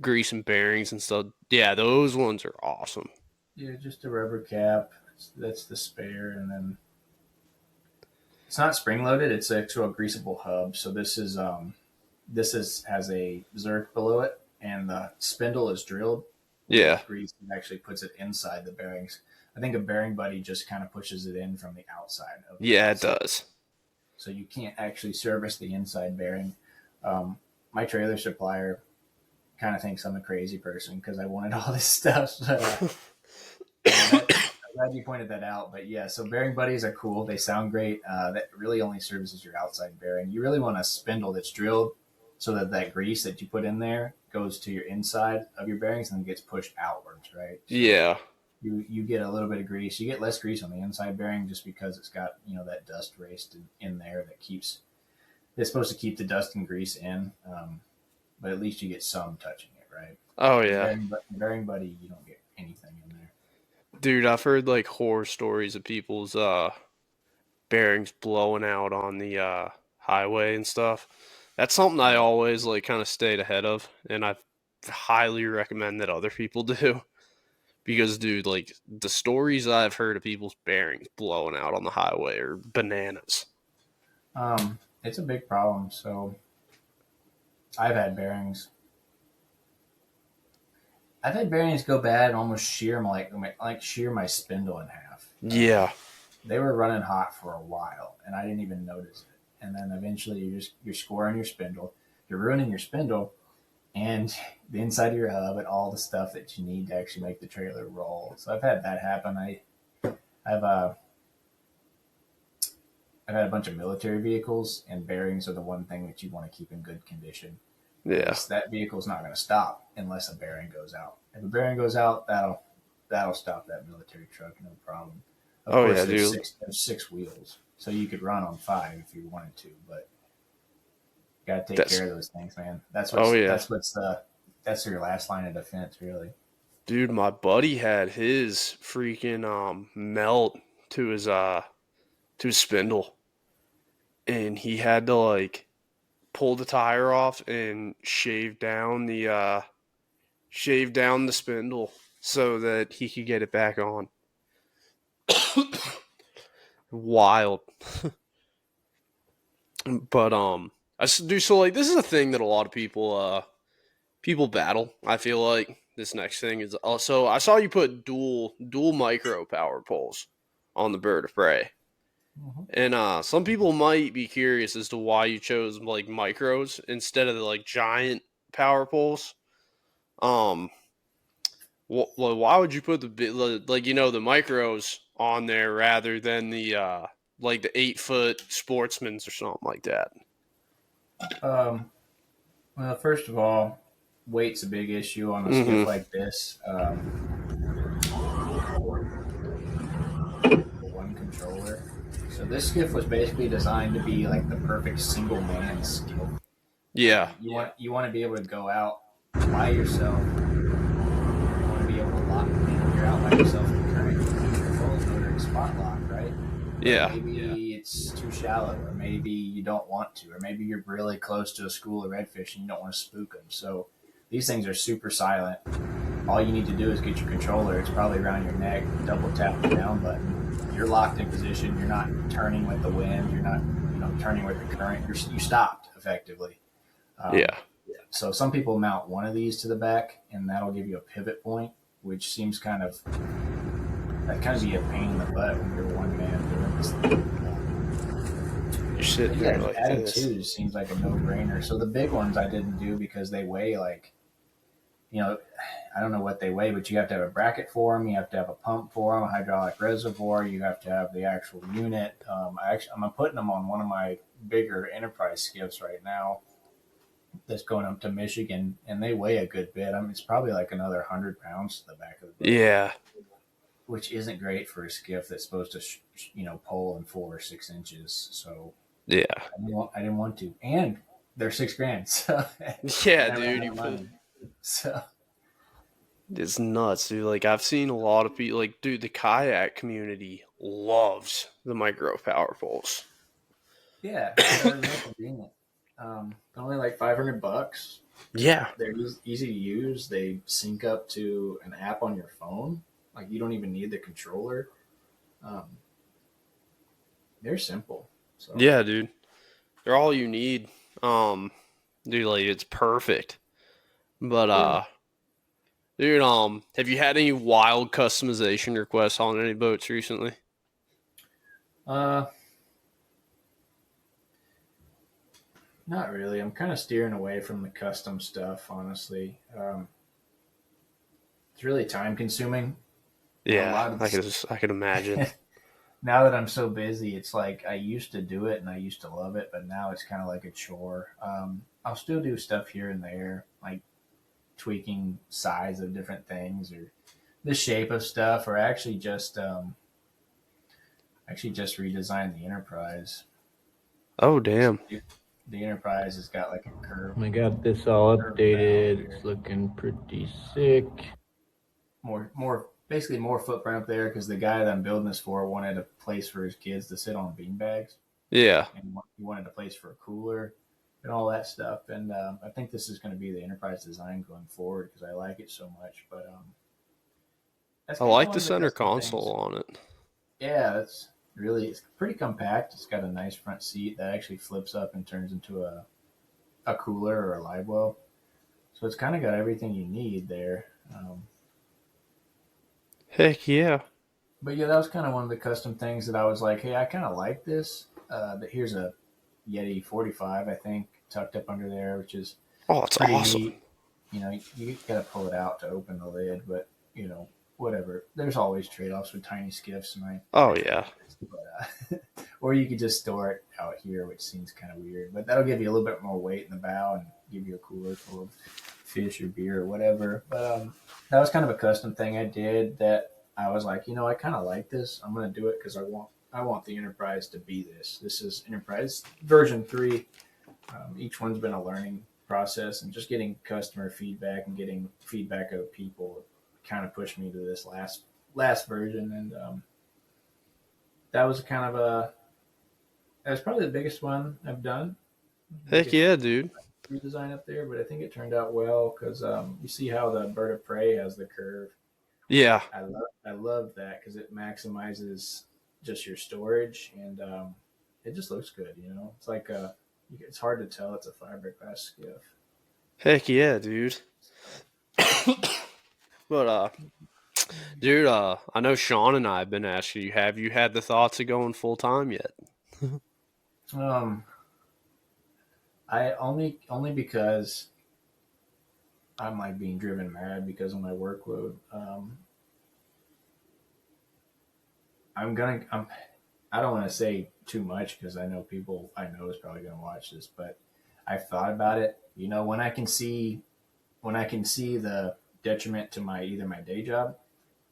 grease and bearings and stuff. Yeah, those ones are awesome. Yeah, just a rubber cap. That's the spare, and then it's not spring loaded. It's actual greasable hub. So this is has a zerk below it, and the spindle is drilled Yeah, with grease and actually puts it inside the bearings. I think a bearing buddy just kind of pushes it in from the outside of the yeah, it axle, does. so you can't actually service the inside bearing. My trailer supplier kind of thinks I'm a crazy person because I wanted all this stuff. I'm glad you pointed that out. But yeah, so bearing buddies are cool. They sound great. That really only services your outside bearing. You really want a spindle that's drilled so that grease that you put in there goes to your inside of your bearings and then gets pushed outwards, right? So Yeah, you get a little bit of grease. You get less grease on the inside bearing just because it's got that dust raced in there that keeps. It's supposed to keep the dust and grease in, but at least you get some touching it, right? oh The yeah. bearing buddy, you don't get anything in there. Dude, I've heard like horror stories of people's bearings blowing out on the highway and stuff. That's something I always like kind of stayed ahead of, and I highly recommend that other people do. Because, dude, like the stories I've heard of people's bearings blowing out on the highway are bananas. It's a big problem. So I've had bearings. I've had bearings go bad and almost shear shear my spindle in half. Yeah, They were running hot for a while, and I didn't even notice it. And then eventually, you're scoring your spindle, you're ruining your spindle, and the inside of your hub, and all the stuff that you need to actually make the trailer roll. So I've had that happen. I've uh, I've had a bunch of military vehicles, and bearings are the one thing that you want to keep in good condition yeah. because that vehicle's not going to stop unless a bearing goes out. If a bearing goes out, that'll stop that military truck, no problem. Of Oh course, yeah, there's dude. six wheels, so you could run on five if you wanted to, but you got to take That's care of those things, man. oh yeah, That's your last line of defense, really. dude. My buddy had his freaking melt to his spindle, and he had to like pull the tire off and shave down the spindle so that he could get it back on. Wild. But I do so like this is a thing that a lot of people battle. I feel like this next thing is also I saw you put dual micro power poles on the bird of prey. Mm-hmm. And some people might be curious as to why you chose like micros instead of the like giant power poles. Um, why would you put the like the micros on there rather than the like the 8 foot sportsman's or something like that? Well, first of all, weight's a big issue on a skiff Mm-hmm. like this. One controller. So this skiff was basically designed to be like the perfect single man skiff. Yeah. You want to be able to go out by yourself. You want to be able to lock. You're out by yourself in the current. Controls motor spot lock, right? Yeah. Maybe it's too shallow, or maybe you don't want to, or maybe you're really close to a school of redfish and you don't want to spook them. So these things are super silent. All you need to do is get your controller. It's probably around your neck. Double tap the down button. You're locked in position. You're not turning with the wind. You're not turning with the current. You stopped effectively. Yeah. So some people mount one of these to the back, and that'll give you a pivot point, which seems kind of be a pain in the butt when you're one man doing this thing. You're sitting Yeah, there like adding this. twos seems like a no-brainer. So the big ones I didn't do because they weigh like, I don't know what they weigh, but you have to have a bracket for them. You have to have a pump for them, a hydraulic reservoir. You have to have the actual unit. I'm putting them on one of my bigger enterprise skiffs right now that's going up to Michigan, and they weigh a good bit. I mean, it's probably like another 100 pounds to the back of the boat. Yeah. Which isn't great for a skiff that's supposed to, pull in 4 or 6 inches. So Yeah. I didn't want to, and they're $6,000. So Yeah, dude. You put so it's nuts, dude. Like I've seen a lot of people like, dude, the kayak community loves the micro power poles. yeah, they're real convenient. Only like $500. Yeah. They're easy to use. They sync up to an app on your phone. Like you don't even need the controller. Um, they're simple. So Yeah, dude. They're all you need. Dude, like it's perfect. But yeah. dude, have you had any wild customization requests on any boats recently? Uh, Not really. I'm kind of steering away from the custom stuff, honestly. It's really time consuming. A Yeah, lot of this, I could imagine. now that I'm so busy, it's like I used to do it and I used to love it, but now it's kind of like a chore. I'll still do stuff here and there, like tweaking size of different things or the shape of stuff, or actually just redesigned the Enterprise. Oh damn. The Enterprise has got like a curve. I got this all updated. It's looking pretty sick. Basically more footprint up there because the guy that I'm building this for wanted a place for his kids to sit on beanbags, Yeah. and he wanted a place for a cooler and all that stuff. And I think this is going to be the Enterprise design going forward because I like it so much. But that's I kind of like one the of the center custom console things. on it. Yeah, it's pretty compact. It's got a nice front seat that actually flips up and turns into a cooler or a live well. So it's kind of got everything you need there. Heck yeah. But yeah, that was kind of one of the custom things that I was like, hey, I kind of like this. But here's a Yeti 45, I think, tucked up under there, which is Oh, that's pretty awesome. neat. You got to pull it out to open the lid, but whatever. There's always trade offs with tiny skiffs, and Oh yeah. but, or you could just store it out here, which seems kind of weird. But that'll give you a little bit more weight in the bow and give you a cooler full of fish or beer or whatever. But that was kind of a custom thing I did that I was like, I kind of like this. I'm going to do it because I want the Enterprise to be this. This is Enterprise version 3. Each one's been a learning process, and just getting customer feedback and getting feedback of people kind of pushed me to this last version. And that was that was probably the biggest one I've done. Heck yeah, dude. Redesign up there, but I think it turned out well because you see how the bird of prey has the curve. Yeah. I love that because it maximizes just your storage and it just looks good. It's like it's hard to tell it's a fiberglass skiff. Heck yeah, dude. But dude, I know Sean and I have been asking you, have you had the thoughts of going full time yet? Um, I only because I'm like being driven mad because of my workload. I don't want to say too much because I know people I know is probably going to watch this, but I've thought about it. When I can see the detriment to my either my day job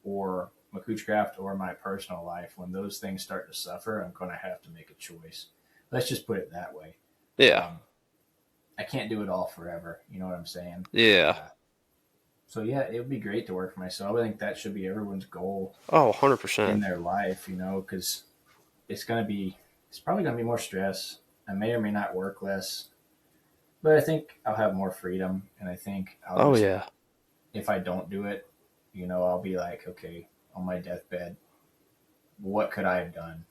or my craft or my personal life, when those things start to suffer, I'm going to have to make a choice. Let's just put it that way. Yeah. I can't do it all forever. You know what I'm saying? Yeah. So yeah, it would be great to work for myself. I think that should be everyone's goal Oh, in 100%. their life, because it's probably gonna be more stress. I may or may not work less, but I think I'll have more freedom, and I think Oh, yeah. if I don't do it, I'll be like, okay, on my deathbed, what could I have done?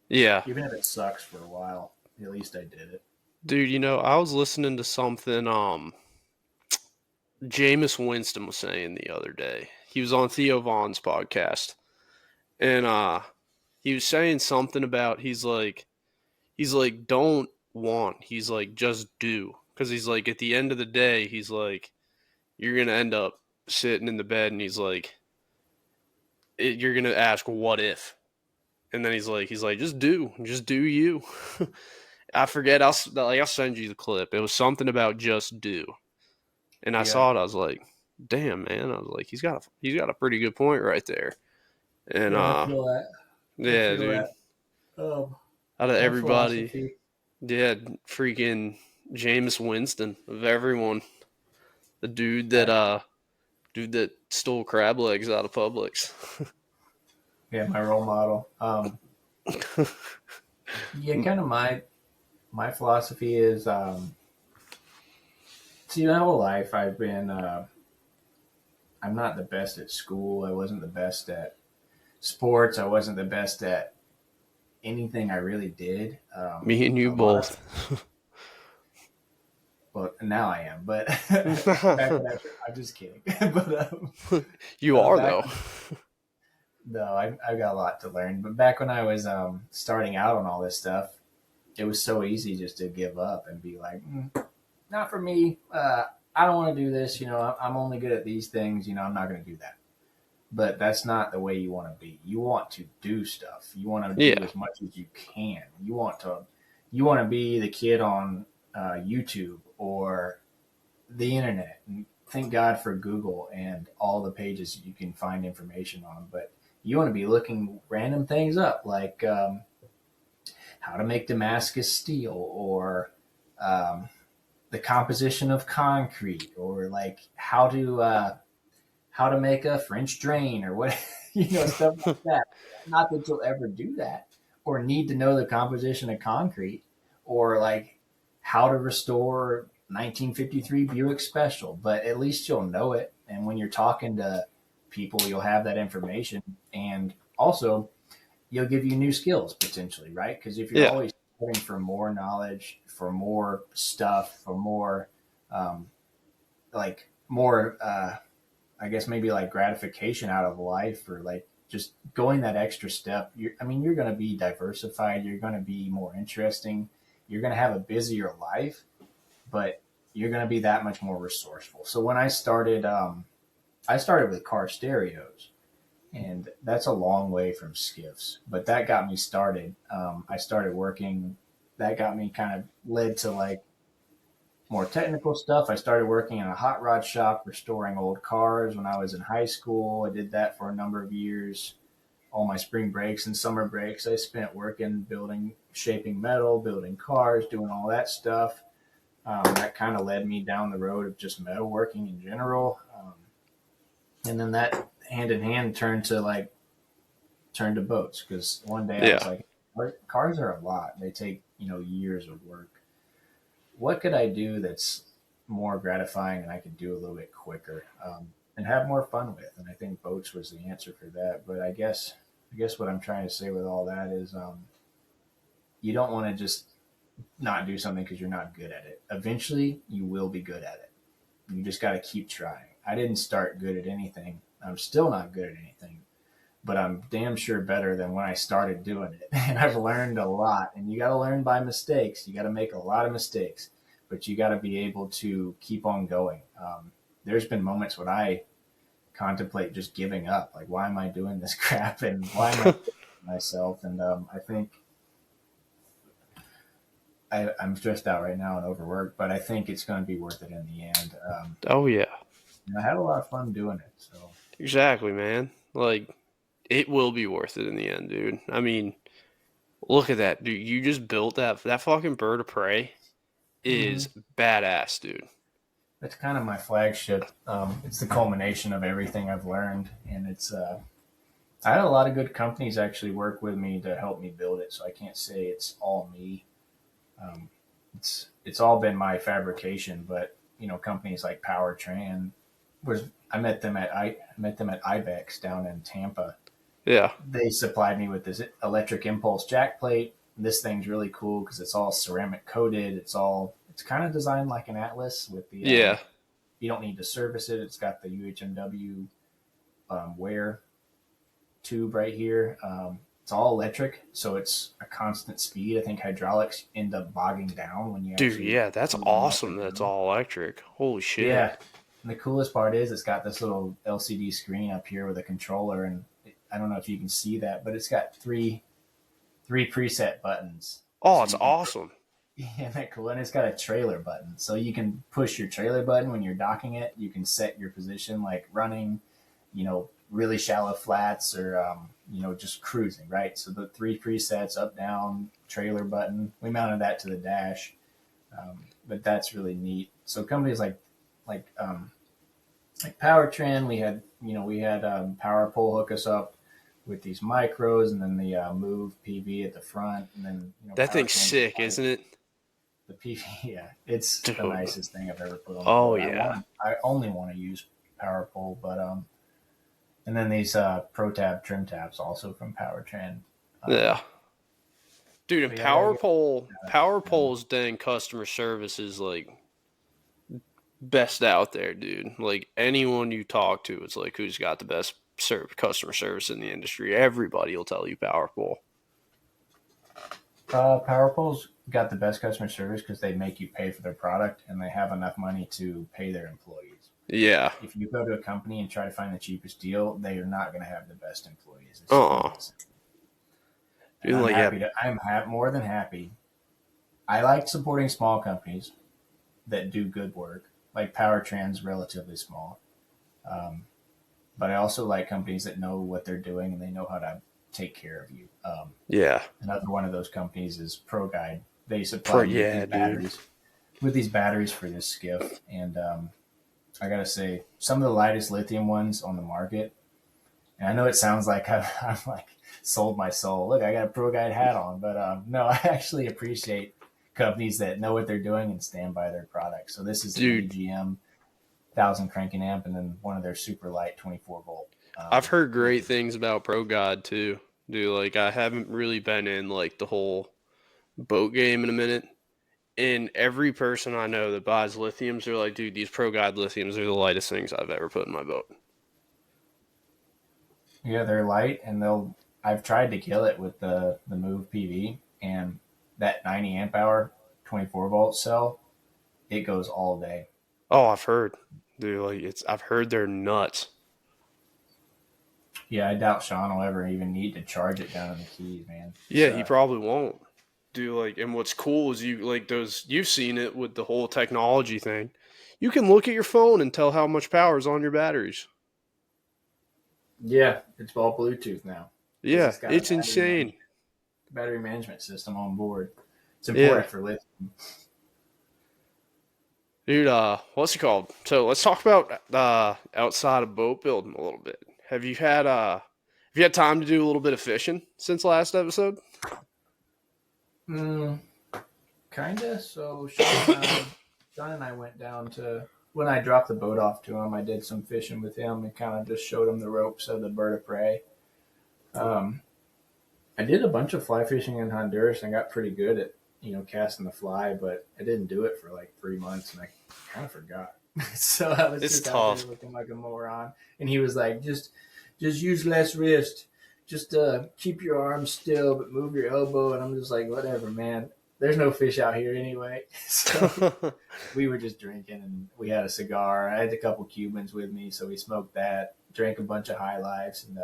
Yeah. Even if it sucks for a while, at least I did it. Dude, I was listening to something Jameis Winston was saying the other day. He was on Theo Vaughn's podcast. And he was saying something about he's like don't want. He's like just do. Cuz he's like at the end of the day, he's like you're going to end up sitting in the bed and he's like you're going to ask what if. And then he's like just do you. I forget. I'll send you the clip. It was something about just do, and I Yeah, saw it. I was like, damn, man. I was like, he's got a pretty good point right there. And yeah, I feel that. I yeah, feel dude. that. Um, Out of my everybody, philosophy. yeah, freaking Jameis Winston of everyone, the I, dude that stole crab legs out of Publix. yeah, my role model. Yeah, kind of my philosophy is see my whole life I've been I'm not the best at school. I wasn't the best at sports. I wasn't the best at anything I really did. Me and you A lot of both. Well, now I am, but back when I'm just kidding. But You are back though. no, I've got a lot to learn. But back when I was starting out on all this stuff, it was so easy just to give up and be like, not for me. I don't want to do this. I'm only good at these things. I'm not going to do that. But that's not the way you want to be. You want to do stuff. You want to do Yeah, as much as you can. You want to be the kid on YouTube or the internet. And thank God for Google and all the pages you can find information on. But you want to be looking random things up, like how to make Damascus steel, or the composition of concrete, or like how to make a French drain, or what, stuff like that. Not that you'll ever do that or need to know the composition of concrete, or like how to restore 1953 Buick Special, but at least you'll know it. And when you're talking to people, you'll have that information. And also, you'll give you new skills potentially, right? Because if you're yeah, always looking for more knowledge, for more stuff, for more, like more, I guess maybe like gratification out of life, or like just going that extra step. You're going to be diversified. You're going to be more interesting. You're going to have a busier life, but you're going to be that much more resourceful. So when I started with car stereos, and that's a long way from skiffs, but that got me started. I started working. That got me kind of led to like more technical stuff. I started working in a hot rod shop restoring old cars when I was in high school. I did that for a number of years. All my spring breaks and summer breaks I spent working, building, shaping metal, building cars, doing all that stuff. That kind of led me down the road of just metalworking in general. And then that hand in hand turned to boats, because one day I was yeah, like, cars are a lot. They take, years of work. What could I do that's more gratifying and I could do a little bit quicker? and have more fun with. And I think boats was the answer for that. But I guess what I'm trying to say with all that is, you don't want to just not do something because you're not good at it. Eventually, you will be good at it. You just got to keep trying. I didn't start good at anything. I'm still not good at anything, but I'm damn sure better than when I started doing it. And I've learned a lot. And you got to learn by mistakes. You got to make a lot of mistakes, but you got to be able to keep on going. There's been moments when I contemplate just giving up. Like, why am I doing this crap? And why am I doing myself? And I think I'm stressed out right now and overworked, but I think it's going to be worth it in the end. Oh yeah, I had a lot of fun doing it. So exactly, man. Like, it will be worth it in the end, dude. I mean, look at that, dude. You just built that fucking bird of prey is badass, dude. that's kind of my flagship. It's the culmination of everything I've learned, and it's. I had a lot of good companies actually work with me to help me build it, so I can't say it's all me. It's all been my fabrication, but companies like Powertrain I met them at Ibex down in Tampa. Yeah. They supplied me with this electric impulse jack plate. This thing's really cool because it's all ceramic coated. It's kind of designed like an Atlas with the Yeah. You don't need to service it. It's got the UHMW wear tube right here. It's all electric, so it's a constant speed. I think hydraulics end up bogging down when you Dude, yeah, that's awesome. That's all electric. Holy shit. Yeah. And the coolest part is it's got this little LCD screen up here with a controller, and I don't know if you can see that, but it's got three preset buttons. Oh, it's awesome. Yeah, isn't that cool? And it's got a trailer button, so you can push your trailer button when you're docking it. You can set your position like running, really shallow flats, or just cruising, right? So the 3 presets, up, down, trailer button. We mounted that to the dash, but that's really neat. So companies like Powertrain, we had Power Pole hook us up with these micros, and then the Move PV at the front, and then that thing's sick, isn't it? The PV, yeah, it's the nicest thing I've ever put on. Oh yeah, I only want to use Power Pole, but and then these Pro Tab trim tabs also from Powertrain. Yeah, dude, and Power Pole's dang customer service is like best out there, dude. Like, anyone you talk to, it's like, who's got the best customer service in the industry? Everybody will tell you Power Pole. Power Pole's got the best customer service because they make you pay for their product, and they have enough money to pay their employees. Yeah. If you go to a company and try to find the cheapest deal, they are not going to have the best employees. I'm more than happy. I like supporting small companies that do good work. Like Powertrain's relatively small. But I also like companies that know what they're doing and they know how to take care of you. Yeah. Another one of those companies is ProGuide. They supply these batteries for this skiff. And I got to say, some of the lightest lithium ones on the market. And I know it sounds like I'm like sold my soul. Look, I got a ProGuide hat on. But no, I actually appreciate companies that know what they're doing and stand by their product. So this is the AGM 1000 cranking amp, and then one of their super light 24 volt. I've heard great things about ProGuide too. Dude, like, I haven't really been in like the whole boat game in a minute. And every person I know that buys lithiums, they're like, dude, these ProGuide lithiums are the lightest things I've ever put in my boat. Yeah, they're light, and I've tried to kill it with the Move PV, and that 90 amp hour 24 volt cell, it goes all day. Oh, I've heard. Dude, like, I've heard they're nuts. Yeah, I doubt Sean will ever even need to charge it down in the Keys, man. Yeah, he probably won't. Dude, like, and what's cool is you've seen it with the whole technology thing. You can look at your phone and tell how much power is on your batteries. Yeah, it's all Bluetooth now. Yeah, it's insane. Battery management system on board. It's important for lithium. Dude, what's it called? So let's talk about outside of boat building a little bit. Have you had time to do a little bit of fishing since last episode? Kinda. So Sean and I went down to when I dropped the boat off to him, I did some fishing with him and kind of just showed him the ropes of the bird of prey. I did a bunch of fly fishing in Honduras and got pretty good at, casting the fly, but I didn't do it for like 3 months and I kind of forgot. So I was It's just tough. out there looking like a moron. And he was like, just use less wrist. Just keep your arms still, but move your elbow. And I'm just like, whatever, man. There's no fish out here anyway. So we were just drinking and we had a cigar. I had a couple Cubans with me, so we smoked that, drank a bunch of High Lifes, and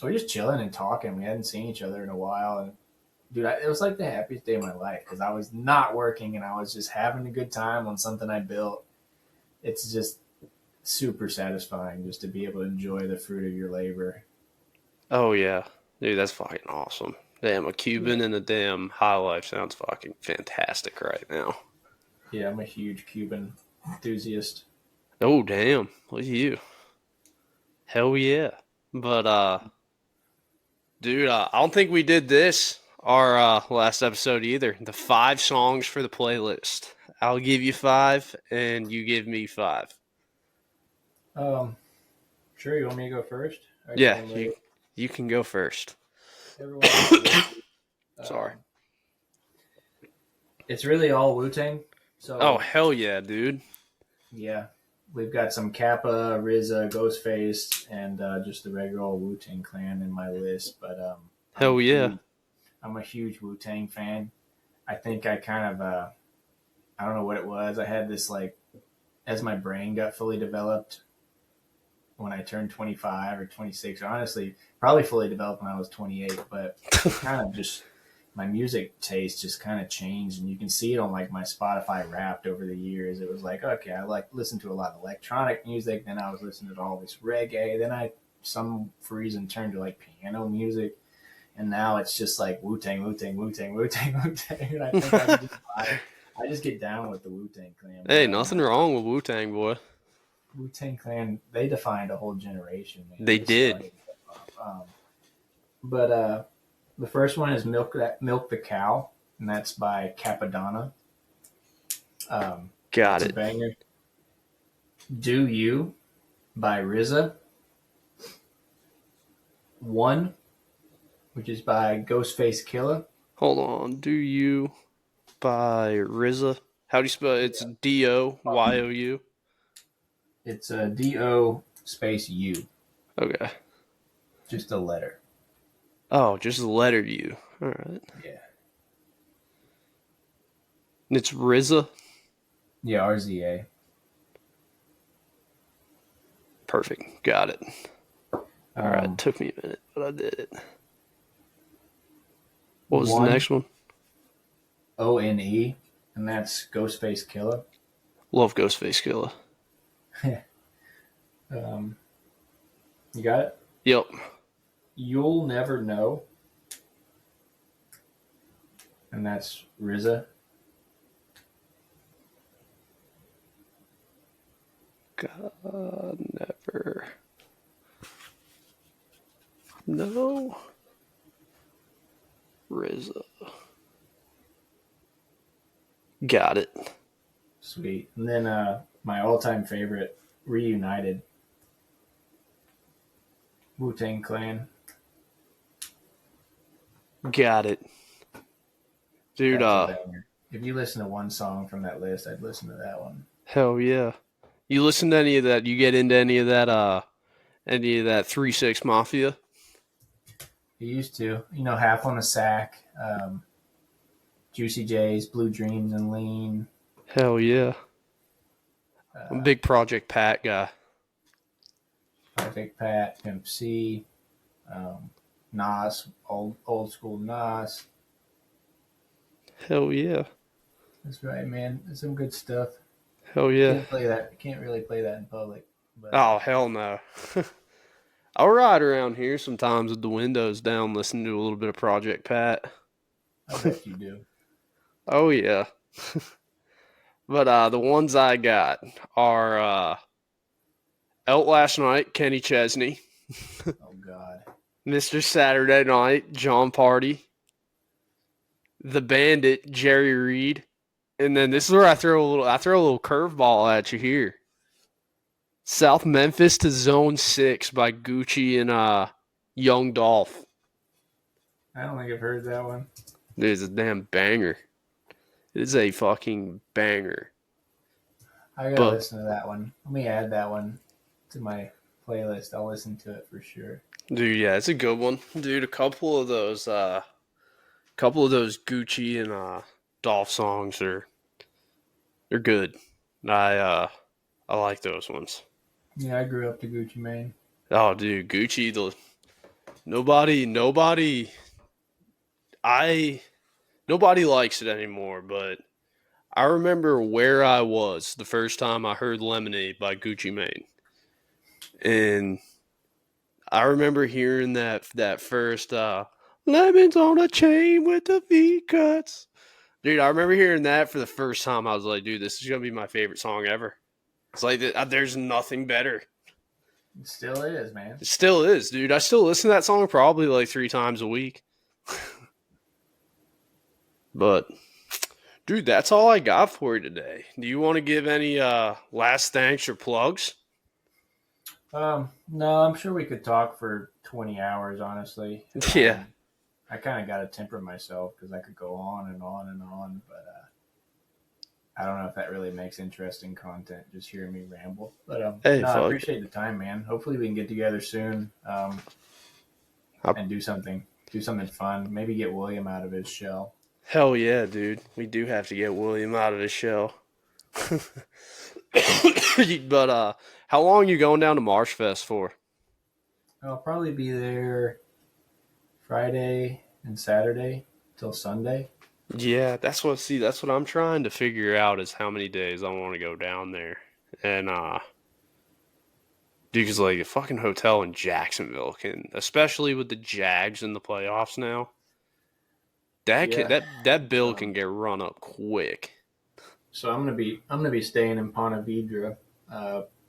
we were just chilling and talking. We hadn't seen each other in a while. And dude, it was like the happiest day of my life because I was not working and I was just having a good time on something I built. It's just super satisfying just to be able to enjoy the fruit of your labor. Oh, yeah. Dude, that's fucking awesome. Damn, a Cuban and a damn High Life sounds fucking fantastic right now. Yeah, I'm a huge Cuban enthusiast. Oh, damn. Look at you. Hell yeah. But, dude, I don't think we did this our last episode either. The 5 songs for the playlist. I'll give you 5, and you give me 5. Sure, you want me to go first? Yeah, you can go first. Everyone Sorry. It's really all Wu-Tang. So, Oh, hell yeah, dude. yeah. We've got some Kappa, RZA, Ghostface, and just the regular old Wu-Tang Clan in my list. But hell yeah. I'm a huge Wu-Tang fan. I think I kind of, I don't know what it was. I had this, like, as my brain got fully developed when I turned 25 or 26, or honestly, probably fully developed when I was 28, but kind of just, my music taste just kind of changed, and you can see it on like my Spotify Wrapped over the years. It was like, okay, I listen to a lot of electronic music, then I was listening to all this reggae, then I, some reason, turned to like piano music, and now it's just like Wu-Tang, Wu-Tang, Wu-Tang, Wu-Tang, Wu-Tang, and I think I just get down with the Wu-Tang Clan. Hey, nothing wrong with Wu-Tang, boy. Wu-Tang Clan, they defined a whole generation, man. They did. But the first one is Milk the Cow, and that's by Capadonna. Got it's it. A banger. Do You by RZA. One, which is by Ghostface Killah. Hold on. Do You by RZA. How do you spell it? It's D-O-Y-O-U. It's a D-O space U. Okay. Just a letter. Oh, just the letter U. All right. Yeah. And it's RZA? Yeah, RZA. Perfect. Got it. All right. Took me a minute, but I did it. What was the next one? O-N-E, and that's Ghostface Killah. Love Ghostface Killah. You got it? Yep. You'll Never Know, and that's RZA. God never. No. RZA. Got it. Sweet. And then my all-time favorite, Reunited. Wu-Tang Clan. Got it. Dude, if you listen to one song from that list, I'd listen to that one. Hell yeah. You listen to any of that? You get into any of that 3-6 Mafia? You used to. Half on a Sack, Juicy J's, Blue Dreams, and Lean. Hell yeah. I'm a big Project Pat guy. Project Pat, Pimp C, Nas, old school Nas. Hell yeah. That's right, man. That's some good stuff. Hell yeah. Can't play that. Can't really play that in public. But, oh, hell no. I'll ride around here sometimes with the windows down listening to a little bit of Project Pat. I bet you do. Oh, yeah. But the ones I got are Out Last Night, Kenny Chesney. Oh, God. Mr. Saturday Night, John Party. The Bandit, Jerry Reed. And then this is where I throw a little curveball at you here. South Memphis to Zone 6 by Gucci and Young Dolph. I don't think I've heard that one. It is a damn banger. It is a fucking banger. I gotta listen to that one. Let me add that one to my playlist. I'll listen to it for sure. Dude, yeah, it's a good one. Dude, a couple of those Gucci and Dolph songs they're good. I like those ones. Yeah, I grew up to Gucci Mane. Oh, dude, Gucci, nobody likes it anymore, but I remember where I was the first time I heard Lemonade by Gucci Mane. And I remember hearing that first lemons on a chain with the V-cuts. Dude, I remember hearing that for the first time. I was like, dude, this is going to be my favorite song ever. It's like, there's nothing better. It still is, man. It still is, dude. I still listen to that song probably like 3 times a week. But, dude, that's all I got for you today. Do you want to give any last thanks or plugs? No, I'm sure we could talk for 20 hours, honestly. Yeah. I kind of got to temper myself because I could go on and on and on, but I don't know if that really makes interesting content, just hearing me ramble. But hey, I appreciate the time, man. Hopefully we can get together soon and do something fun. Maybe get William out of his shell. Hell yeah, dude. We do have to get William out of his shell. But how long are you going down to Marsh Fest for? I'll probably be there Friday and Saturday till Sunday. Yeah, that's what I'm trying to figure out is how many days I want to go down there. And dude, cause like a fucking hotel in Jacksonville can, especially with the Jags in the playoffs now, that bill can get run up quick. So I'm gonna be staying in Ponte Vedra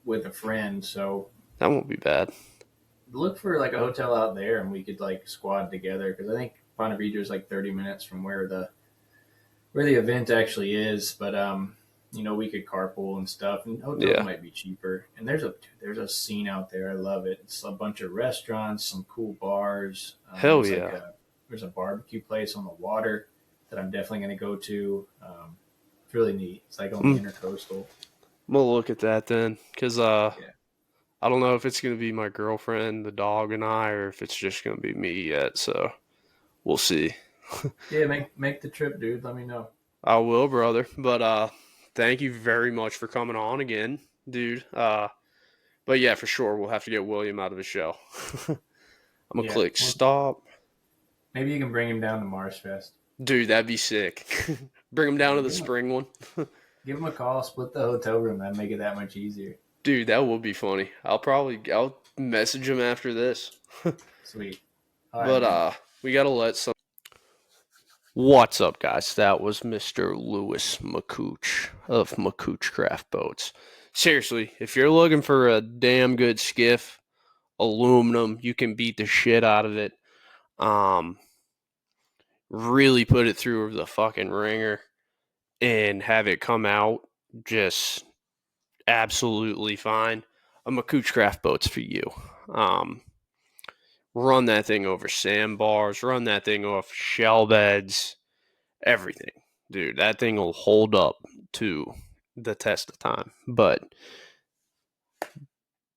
with a friend. So that won't be bad. Look for like a hotel out there, and we could like squad together because I think Ponte Vedra is like 30 minutes from where the event actually is. But we could carpool and stuff, and hotels might be cheaper. And there's a scene out there. I love it. It's a bunch of restaurants, some cool bars. Hell yeah. There's a barbecue place on the water that I'm definitely going to go to. It's really neat. It's like on the intercoastal. We'll look at that then, because I don't know if it's going to be my girlfriend, the dog, and I, or if it's just going to be me yet. So we'll see. Yeah, make the trip, dude. Let me know. I will, brother. But thank you very much for coming on again, dude. But yeah, for sure, we'll have to get William out of his shell. I'm going to click stop. Maybe you can bring him down to Marsh Fest. Dude, that'd be sick. Bring him down to the spring one. Give him a call, split the hotel room. That'd make it that much easier. Dude, that would be funny. I'll message him after this. Sweet. But we gotta let some. What's up, guys? That was Mr. Lewis McCooch of McCooch Craft Boats. Seriously, if you're looking for a damn good skiff, aluminum, you can beat the shit out of it. Really put it through the fucking ringer and have it come out just absolutely fine. A McCooch Craft Boat's for you. Run that thing over sandbars, run that thing off shell beds, everything. Dude, that thing will hold up to the test of time. But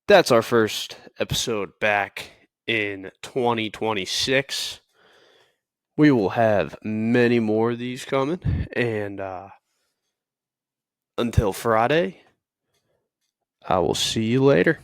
that's our first episode back in 2026. We will have many more of these coming. And until Friday, I will see you later.